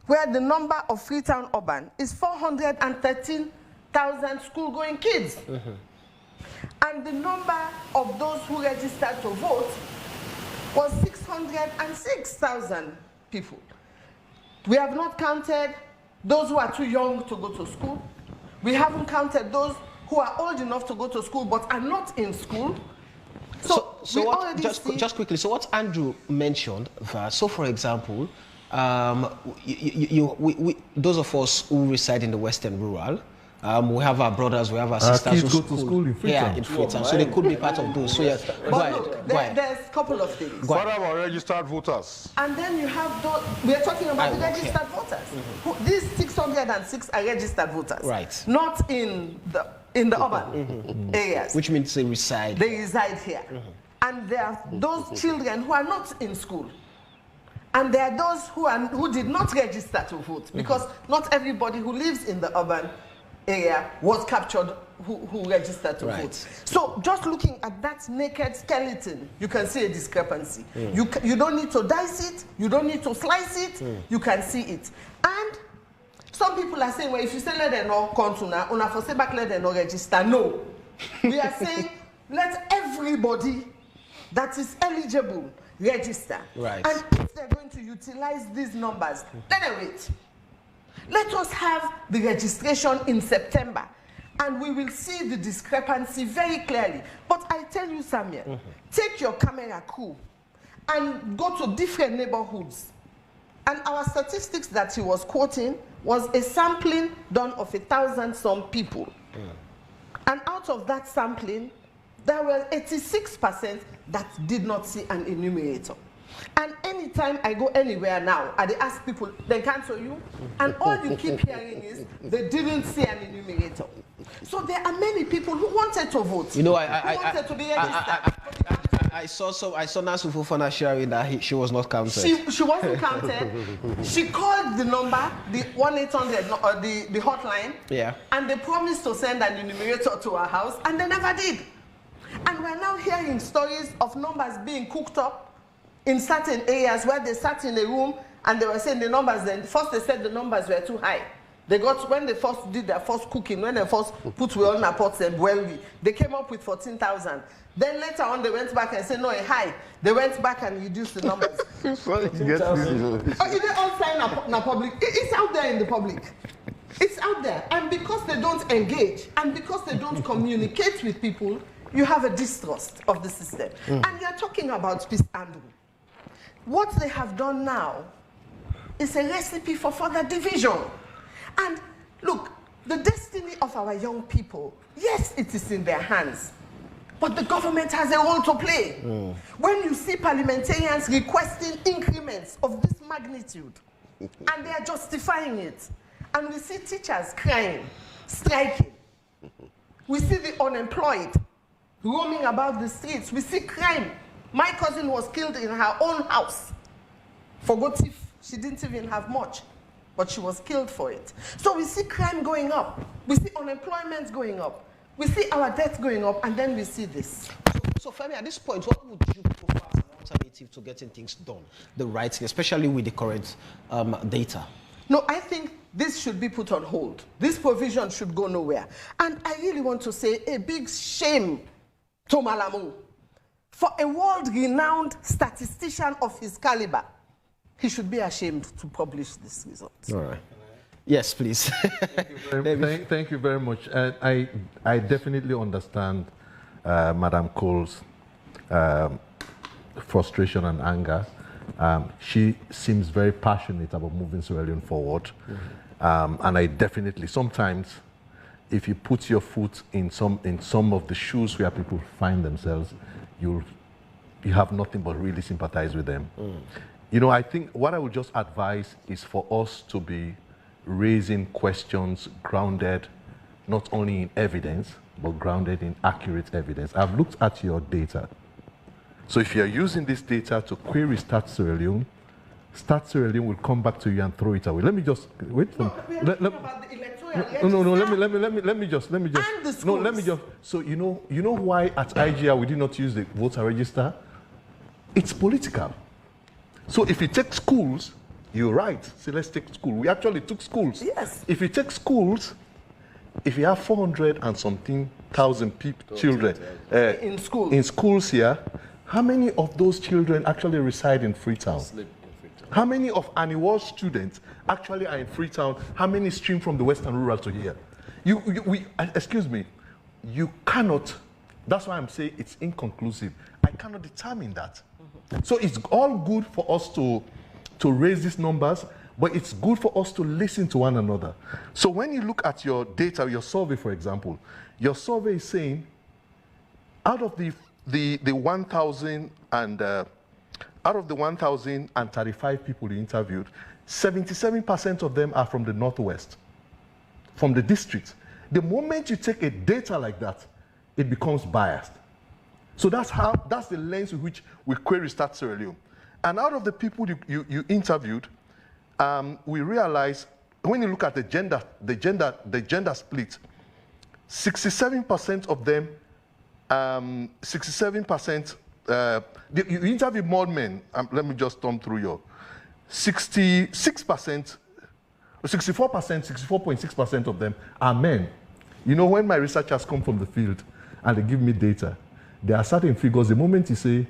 where the number of Freetown Urban is 413,000 school-going kids. And the number of those who registered to vote was 606,000 people. We have not counted those who are too young to go to school. We haven't counted those who are old enough to go to school but are not in school. So what, just quickly, so what Andrew mentioned, so for example, those of us who reside in the Western Rural, we have our brothers, we have our sisters who go to school in Freetown. Yeah, in Freetown. So they could be part of those. So yeah, go ahead. There's a couple of things. What about registered voters? And then you have those, we are talking about the registered voters. These 606 are registered voters. Right. Not in the urban areas. Which means they reside. They reside here. And there are those children who are not in school. And there are those who did not register to vote, because not everybody who lives in the urban area was captured who registered to vote. So just looking at that naked skeleton, you can see a discrepancy. You don't need to dice it, you don't need to slice it, you can see it. And some people are saying, well, if you say let them not come to now, una for say back let them not register. No. We are saying let everybody that is eligible register. Right. And if they're going to utilize these numbers, let them wait. Let us have the registration in September. And we will see the discrepancy very clearly. But I tell you, Samuel, take your camera crew and go to different neighborhoods. And our statistics that he was quoting was a sampling done of 1,000-some people. And out of that sampling, there were 86% that did not see an enumerator. And anytime I go anywhere now, they ask people, they cancel you, and all you keep hearing is they didn't see an enumerator. So there are many people who wanted to vote. You know, who wanted to be registered. I saw Nasu Fofana sharing that she was not counted. She wasn't counted. She called the number, the 1-800, the hotline, yeah, and they promised to send an enumerator to her house, and they never did. And we're now hearing stories of numbers being cooked up in certain areas where they sat in a room and they were saying the numbers. Then first they said the numbers were too high. They got, when they first did their first cooking, when they first put we all in pots and boiled, they came up with 14,000. Then later on they went back and said no, high. They went back and reduced the numbers. Sorry, get They all sign up in the public. It's out there in the public. It's out there. And because they don't engage and because they don't communicate with people, you have a distrust of the system. And you're talking about peace and rule. What they have done now is a recipe for further division. And look, the destiny of our young people, yes, it is in their hands, but the government has a role to play. When you see parliamentarians requesting increments of this magnitude, and they are justifying it, and we see teachers crying, striking, we see the unemployed roaming about the streets, we see crime. My cousin was killed in her own house. Forgot if she didn't even have much, but she was killed for it. So we see crime going up. We see unemployment going up. We see our debt going up, and then we see this. So Femi, at this point, what would you prefer as an alternative to getting things done the right thing, especially with the current data? No, I think this should be put on hold. This provision should go nowhere. And I really want to say a big shame to Malamu. For a world-renowned statistician of his caliber, he should be ashamed to publish this result. All right. Yes, please. Thank you very much. I definitely understand Madam Cole's frustration and anger. She seems very passionate about moving Sierra Leone forward. And I definitely, sometimes, if you put your foot in some of the shoes where people find themselves, you have nothing but really sympathize with them. You know, I think what I would just advise is for us to be raising questions grounded not only in evidence, but grounded in accurate evidence. I've looked at your data. So if you're using this data to query Start Sierra Leone will come back to you and throw it away. Let me just wait. No, we are talking about the electoral. No. Let me just. And the schools. No, let me just. So you know why at IGR we did not use the voter register? It's political. So if you take schools, you're right. So let's take school. We actually took schools. Yes. If you take schools, if you have 400 and something thousand children in school. in schools here, how many of those children actually reside in Freetown? How many of Aniwal's students actually are in Freetown? How many stream from the Western Rural to here? Excuse me, you cannot, that's why I'm saying it's inconclusive. I cannot determine that. So it's all good for us to raise these numbers, but it's good for us to listen to one another. So when you look at your data, your survey, for example, your survey is saying out of the 1,000 and out of the 1,035 people you interviewed, 77% of them are from the Northwest, from the district. The moment you take a data like that, it becomes biased. So that's the lens with which we query Start Sierra Leone. And out of the people you interviewed, we realized when you look at the gender split, 67% of them, 67%. You interview more men. Let me just thumb through your 66%, 64%, 64.6% of them are men. You know, when my researchers come from the field and they give me data, there are certain figures. The moment you say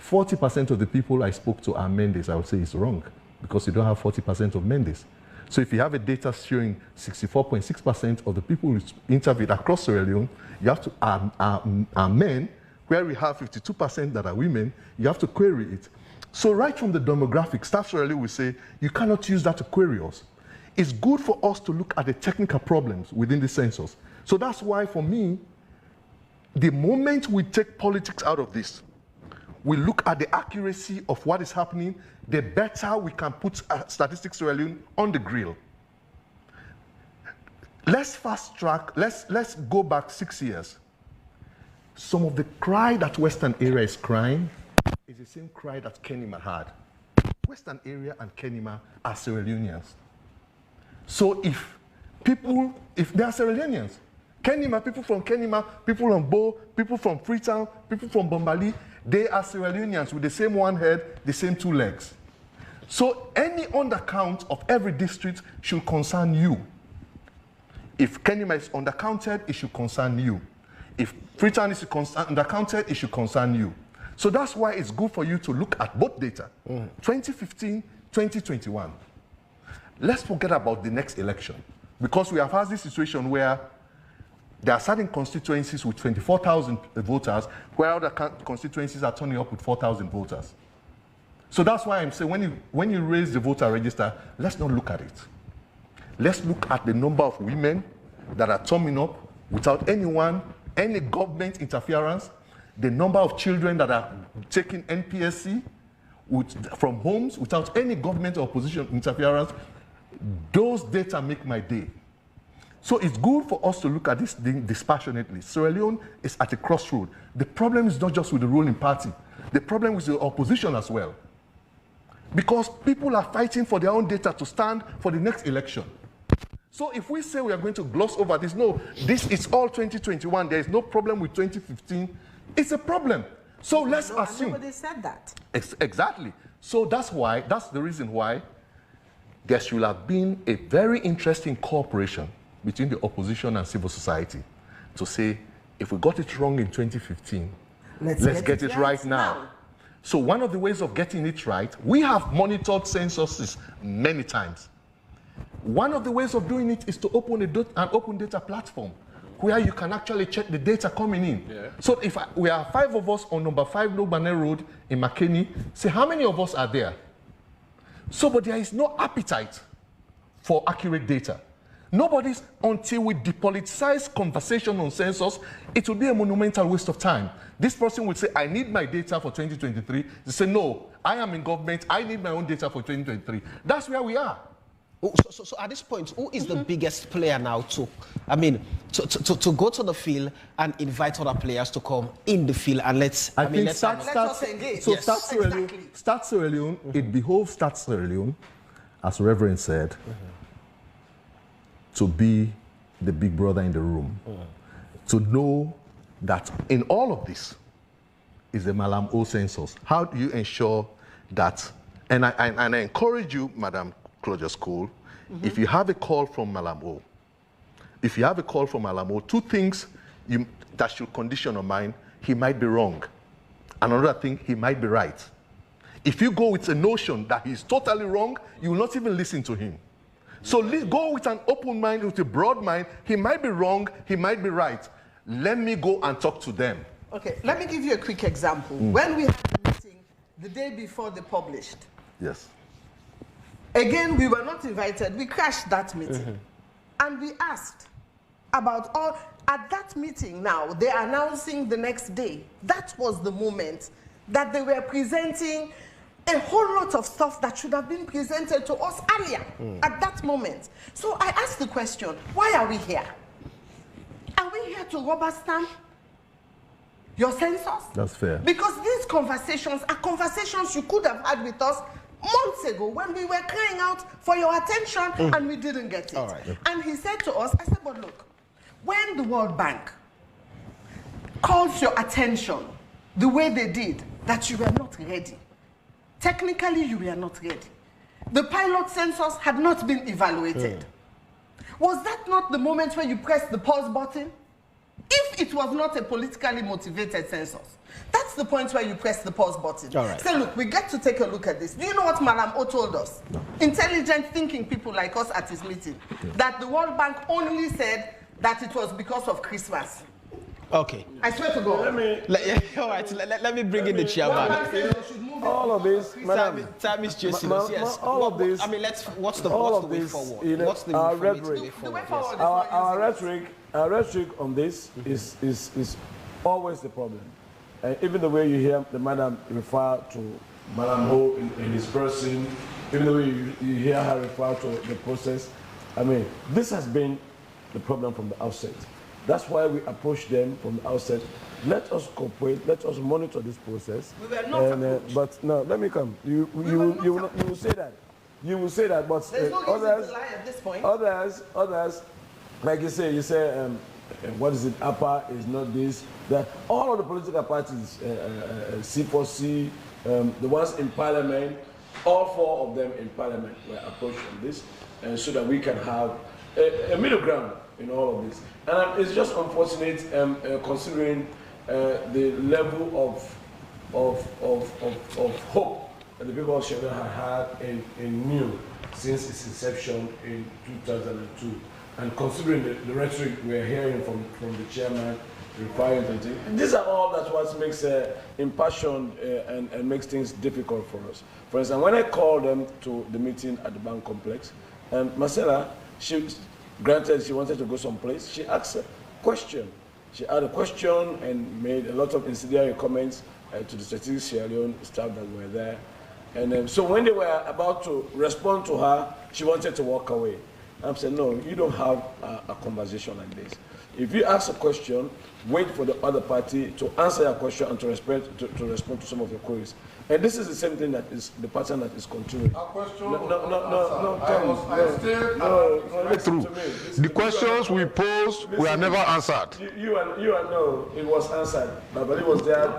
40% of the people I spoke to are Mendes, I would say it's wrong because you don't have 40% of Mendes. So if you have a data showing 64.6% of the people interviewed across Sierra Leone, you have to, are men, where we have 52% that are women, you have to query it. So right from the demographics, Staff Sierra Leone will say, you cannot use that to query us. It's good for us to look at the technical problems within the census. So that's why, for me, the moment we take politics out of this, we look at the accuracy of what is happening, the better we can put Statistics Sierra Leone on the grill. Let's fast track, let's go back 6 years. Some of the cry that Western area is crying is the same cry that Kenema had. Western area and Kenema are Sierra Leoneans. So if they are Sierra Leoneans, Kenema, people from Kenema, people from Bo, people from Freetown, people from Bombali, they are Sierra Leoneans with the same one head, the same two legs. So any undercount of every district should concern you. If Kenema is undercounted, it should concern you. If Freetown is undercounted, it should concern you. So that's why it's good for you to look at both data, 2015, 2021. Let's forget about the next election, because we have had this situation where there are certain constituencies with 24,000 voters, where other constituencies are turning up with 4,000 voters. So that's why I'm saying when you raise the voter register, let's not look at it. Let's look at the number of women that are turning up without any government interference, the number of children that are taking NPSC from homes without any government or opposition interference. Those data make my day. So it's good for us to look at this thing dispassionately. Sierra Leone is at a crossroad. The problem is not just with the ruling party. The problem is the opposition as well. Because people are fighting for their own data to stand for the next election. So if we say we are going to gloss over this, no, this is all 2021. There is no problem with 2015. It's a problem. So let's assume. Nobody said that. Exactly. So that's the reason why there should have been a very interesting cooperation between the opposition and civil society to say, if we got it wrong in 2015, let's get it right now. So one of the ways of getting it right, we have monitored censuses many times. One of the ways of doing it is to open an open data platform where you can actually check the data coming in. Yeah. So if we are 5 of us on number 5 Logbane Road in Makeni, say how many of us are there? So, but there is no appetite for accurate data. Nobody's, until we depoliticize conversation on census, it will be a monumental waste of time. This person will say, I need my data for 2023. They say, no, I am in government, I need my own data for 2023. That's where we are. So at this point, who is the biggest player now to go to the field and invite other players to come in the field and let's engage. So Start Sierra Leone, it behoves Start Sierra Leone, as Reverend said, to be the big brother in the room, to know that in all of this is the Malam O census. How do you ensure that, and I encourage you, Madam Claudius Cole, if you have a call from Malamo, two things that should condition your mind: he might be wrong. Another thing, he might be right. If you go with a notion that he's totally wrong, you will not even listen to him. So go with an open mind, with a broad mind. He might be wrong, he might be right. Let me go and talk to them. Okay, let me give you a quick example. When we had the meeting the day before they published, yes. Again, we were not invited. We crashed that meeting. And we asked about all, at that meeting now, they're announcing the next day. That was the moment that they were presenting a whole lot of stuff that should have been presented to us earlier, at that moment. So I asked the question, why are we here? Are we here to rubber stamp your census? That's fair. Because these conversations are conversations you could have had with us months ago when we were crying out for your attention and we didn't get it. All right. And he said to us, I said, but look, when the World Bank calls your attention the way they did, that you were not ready. Technically, you were not ready. The pilot census had not been evaluated. Was that not the moment where you pressed the pause button? If it was not a politically motivated census, that's the point where you press the pause button. All right. Say, look, we get to take a look at this. Do you know what Madam O told us? No. Intelligent thinking people like us at his meeting, that the World Bank only said that it was because of Christmas. Okay. I swear to God. All right, let me bring in the chairman. All of this, madam, time is chasing us, yes. all of this, I mean, what's the way forward? You know, What's the our way forward? rhetoric, The way forward is our rhetoric on this is always the problem. Even the way you hear the madam refer to Madam Ho in his person, even the way you hear her refer to the process, I mean, this has been the problem from the outset. That's why we approach them from the outset. Let us cooperate. Let us monitor this process. We were not approached. But no, let me come. You will say that. You will say that. But there's no reason to lie at this point. Others, like you say, what is it? APA is not this. That all of the political parties, C4C, the ones in Parliament, all four of them in Parliament were approached on this, and so that we can have a middle ground in all of this. And it's just unfortunate considering the level of hope that the people of Sierra Leone have had in NEW since its inception in 2002. And considering the rhetoric we're hearing from the chairman, referring to things, these are all that's what makes impassioned and makes things difficult for us. For instance, when I called them to the meeting at the bank complex, Marcella, granted she wanted to go someplace, she asked a question. She had a question and made a lot of incendiary comments to the Strategic Sierra Leone staff that were there. And so when they were about to respond to her, she wanted to walk away. I'm saying, no, you don't have a conversation like this. If you ask a question, wait for the other party to answer your question and to respond to some of your queries. And this is the same thing that is the pattern that is continuing. A question? Listen to me. The questions we posed were never answered. You know it was answered. Lavali was there.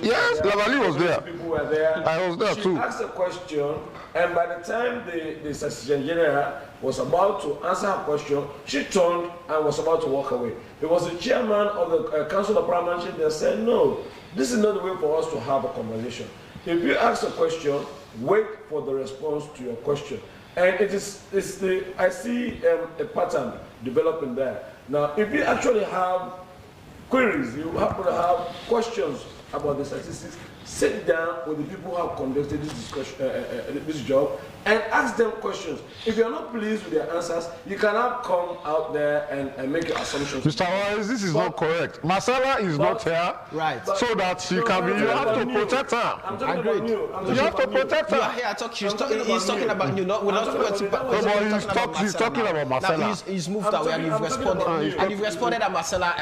Yes, Lavali was there. People were there. I was there too. She asked a question, and by the time the Assistant General was about to answer her question, she turned and was about to walk away. It was the chairman of the Council of Parliamentary that said, no, this is not the way for us to have a conversation. If you ask a question, wait for the response to your question. And I see a pattern developing there. Now, if you actually have queries, you happen to have questions about the statistics, sit down with the people who have conducted this discussion, this job, and ask them questions. If you're not pleased with their answers, you cannot come out there and make your assumptions. Mr. Wise, this is not correct. Marcella is not here, right? So that she can be. You have to protect her. I'm talking about you. You have to protect her. You are here. He's talking about you. We're not. He's talking about Marcella. Now he's moved away and you've responded. And you've responded that Marcella.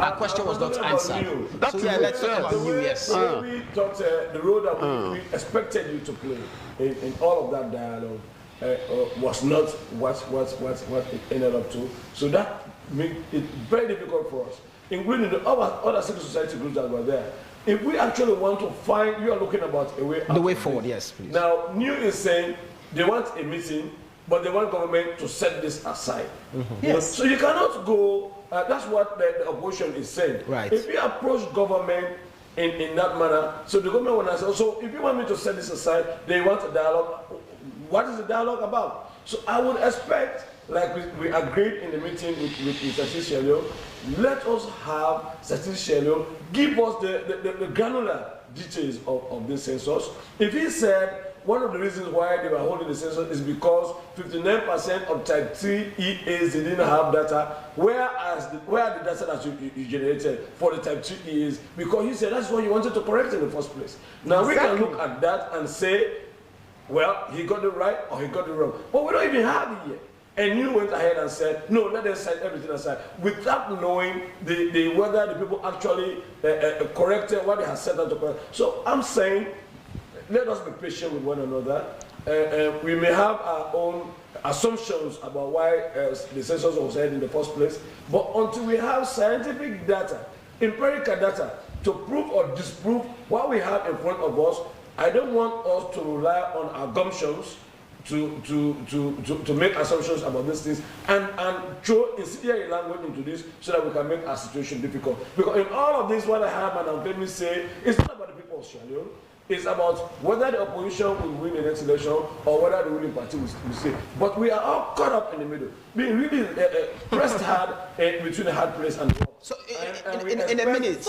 Our question was not answered. So yeah, let's talk about you. Yes. We thought the role that we expected you to play in all of that dialogue was not what it ended up to. So that made it very difficult for us, including the other civil society groups that were there. If we actually want to find, you are looking about a way out. The way forward, yes, please. Now, NEW is saying they want a meeting, but they want government to set this aside. Mm-hmm. Yes. So you cannot go, that's what the opposition is saying. Right. If you approach government in that manner, so the government will say, so if you want me to set this aside, they want a dialogue. What is the dialogue about? So I would expect, like we agreed in the meeting with Census Sierra Leone, let us have Census Sierra Leone give us the granular details of this census. If he said one of the reasons why they were holding the census is because 59% of type 3 EAs they didn't have data, where are the data that you generated for the type 2 EAs? Because he said that's what you wanted to correct in the first place. Now we can look at that and say, well, he got it right or he got it wrong. But we don't even have it yet. And you went ahead and said, no, let them set everything aside, without knowing whether the people actually corrected what they had set out to correct. So I'm saying, let us be patient with one another. We may have our own assumptions about why the census was held in the first place, but until we have scientific data, empirical data, to prove or disprove what we have in front of us, I don't want us to rely on our gumptions to make assumptions about these things and throw insidious language into this so that we can make our situation difficult. Because in all of this, what I have and let me say, it's not about the people of Sierra Leone. It's about whether the opposition will win the next election or whether the ruling party will stay. But we are all caught up in the middle, being really pressed hard between the hard place and the wall. So in a minute,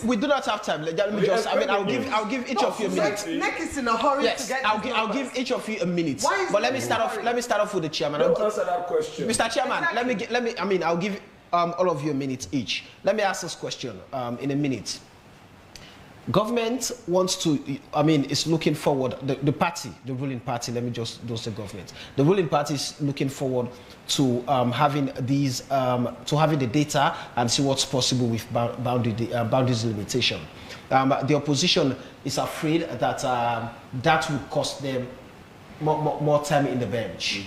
we do not have time. Let me just. I mean, I'll give each of you a minute. NEC is in a hurry Yes, to get. I'll give each of you a minute. Why is But let me it start off. hurry? Let me start off with the chairman. Don't answer that question. Mr. Chairman, Exactly. I mean, I'll give all of you a minute each. Let me ask this question in a minute. Government wants to, I mean, is looking forward, the party, the ruling party, let me just say government. The ruling party is looking forward to having these, to having the data and see what's possible with boundaries limitation. The opposition is afraid that that will cost them more time in the bench.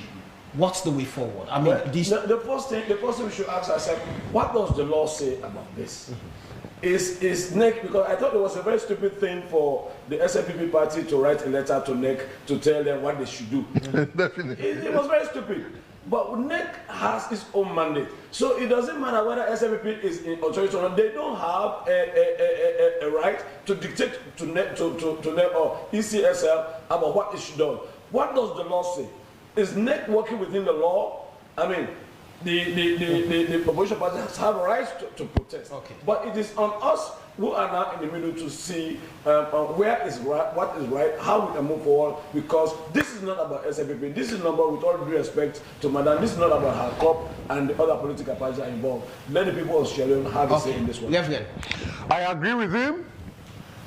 What's the way forward? I mean, Well, the first thing we should ask ourselves, what does the law say about this? Is NEC, because I thought it was a very stupid thing for the SNPP party to write a letter to NEC to tell them what they should do. Definitely. It was very stupid. But NEC has its own mandate. So it doesn't matter whether SNPP is in authority or not, they don't have a right to dictate to NEC or ECSL about what is done. What does the law say? Is NEC working within the law? I mean, the opposition parties have rights to protest. Okay. But it is on us who are now in the middle to see where is right, what is right, how we can move forward, because this is not about SFPP. This is not about, with all due respect to Madam, this is not about her COP and the other political parties are involved. Let the people of Sierra Leone have a say in this one. I agree with him.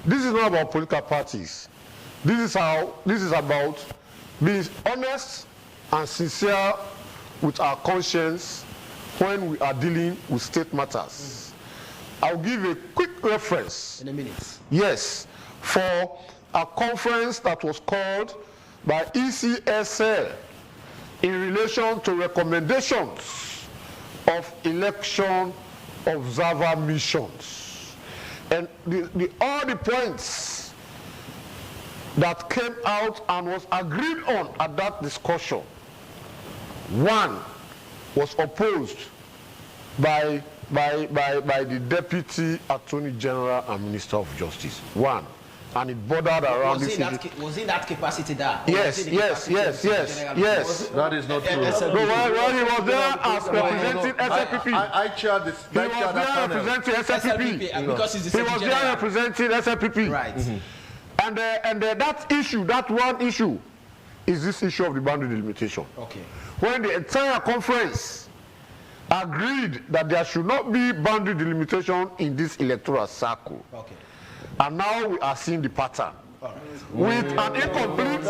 This is not about political parties. This is about being honest and sincere with our conscience when we are dealing with state matters. I'll give a quick reference. In a minute. Yes, for a conference that was called by ECSL in relation to recommendations of election observer missions. And all the points that came out and was agreed on at that discussion, one was opposed by the Deputy Attorney General and Minister of Justice. One. And it bordered around this issue. Was in that capacity there? Yes. That is not true. No, well, he was there as representing SFPP. I chaired this. He was there representing SFPP. Because he's the He was there representing SFPP. Right. And that issue, that one issue, is this issue of the boundary delimitation. Okay. When the entire conference agreed that there should not be boundary delimitation in this electoral circle. Okay. And now we are seeing the pattern. All right. With an incomplete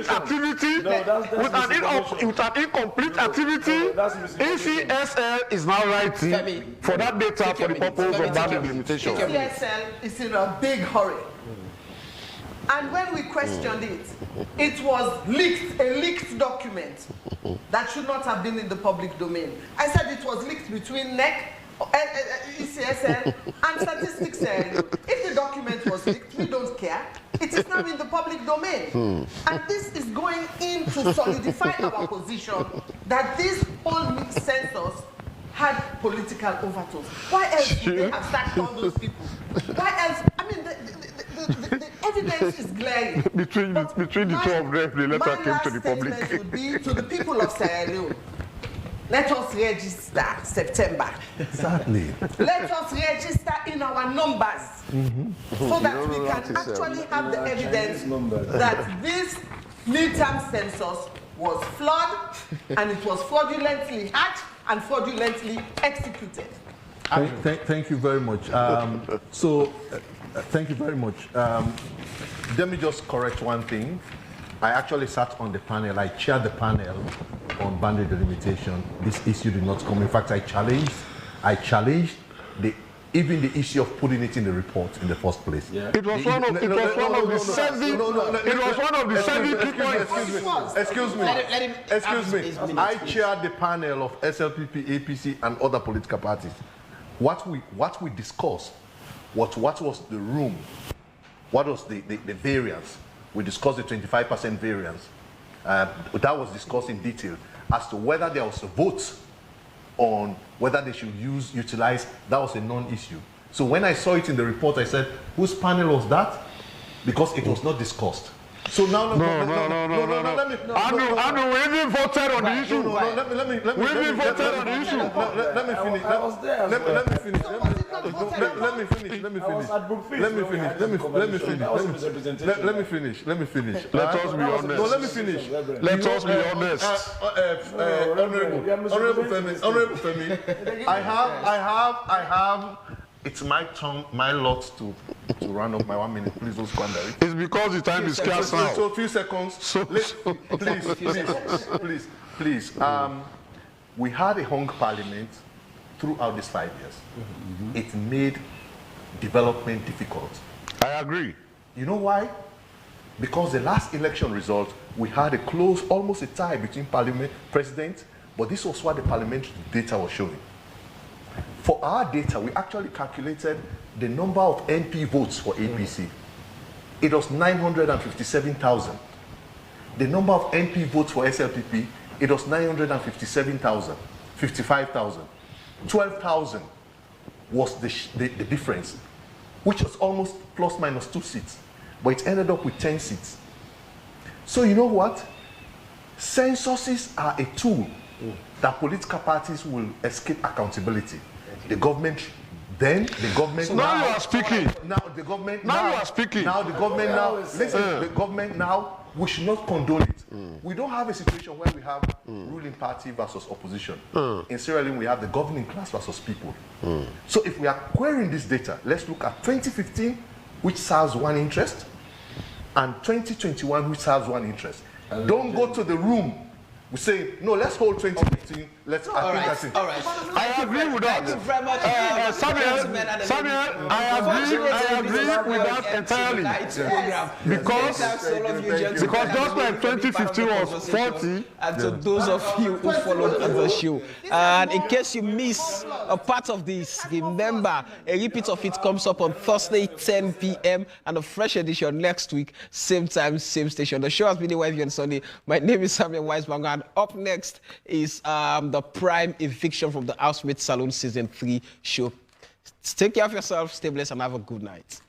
activity, ECSL is now writing for that data for the purpose of boundary delimitation. ECSL is in a big hurry. And when we questioned it, it was leaked, a leaked document that should not have been in the public domain. I said it was leaked between NEC, ECSL, and Statistics. If the document was leaked, we don't care. It is now in the public domain. And this is going in to solidify our position that this whole census had political overtones. Why else would they have sacked all those people? Why else? I mean, the evidence is glaring. Between the two of them, the letter came to the public. My last statement would be to the people of Sierra Leone. Let us register September. Exactly. Let us register in our numbers so that we can actually have the evidence that this midterm census was flawed and it was fraudulently hatched and fraudulently executed. Thank you very much. Thank you very much. Let me just correct one thing. I actually sat on the panel. I chaired the panel on boundary delimitation. This issue did not come. In fact, I challenged even the issue of putting it in the report in the first place. Yeah. It was one of the seven key points. Excuse me. I chaired the panel of SLPP, APC, and other political parties. What we discussed, what was the room, what was the variance we discussed the 25% variance. That was discussed in detail as to whether there was a vote on whether they should utilize, that was a non-issue. So when I saw it in the report, I said, whose panel was that? Because it was not discussed. So now, let me. Andrew, we even voted on the issue. Let me We even voted on the issue. Let me finish. I was there. Let me finish. Let me finish. Let me finish. Let us be honest. No, let me finish. Let us be honest. Honorable Femi, I have. It's my turn, my lot to run up my 1 minute. Please don't squander it. It's because the time is scarce now. So a few seconds. Please. We had a hung parliament throughout these 5 years. It made development difficult. I agree. You know why? Because the last election result, we had a close, almost a tie between parliament, president, but this was what the parliamentary data was showing. For our data, we actually calculated the number of MP votes for APC. It was 957,000. The number of MP votes for SLPP, it was 957,000, 55,000. 12,000 was the difference, which was almost plus minus 2 seats, but it ended up with 10 seats. So you know what? Censuses are a tool that political parties will escape accountability. The government, then the government. So now you are speaking. Now the government. Now you are speaking. Now the government. Now listen. The government now. We should not condone it. We don't have a situation where we have ruling party versus opposition. In Sierra Leone, we have the governing class versus people. So if we are querying this data, let's look at 2015, which serves one interest, and 2021, which serves one interest. Don't go to the room. We say, no, let's hold 2015. Let's, all right. I agree with that. Thank you very much. Samuel, I agree with that entirely. Because just like 2015 was 40. And to those of you who followed the show. And in case you miss a part of this, remember, a repeat of it comes up on Thursday, 10 p.m. and a fresh edition next week, same time, same station. The show has been live on Sunday. My name is Samuel Weisbanger, and up next is the Prime Eviction from the Housemaid Salon Season 3 show. Take care of yourself, stay blessed, and have a good night.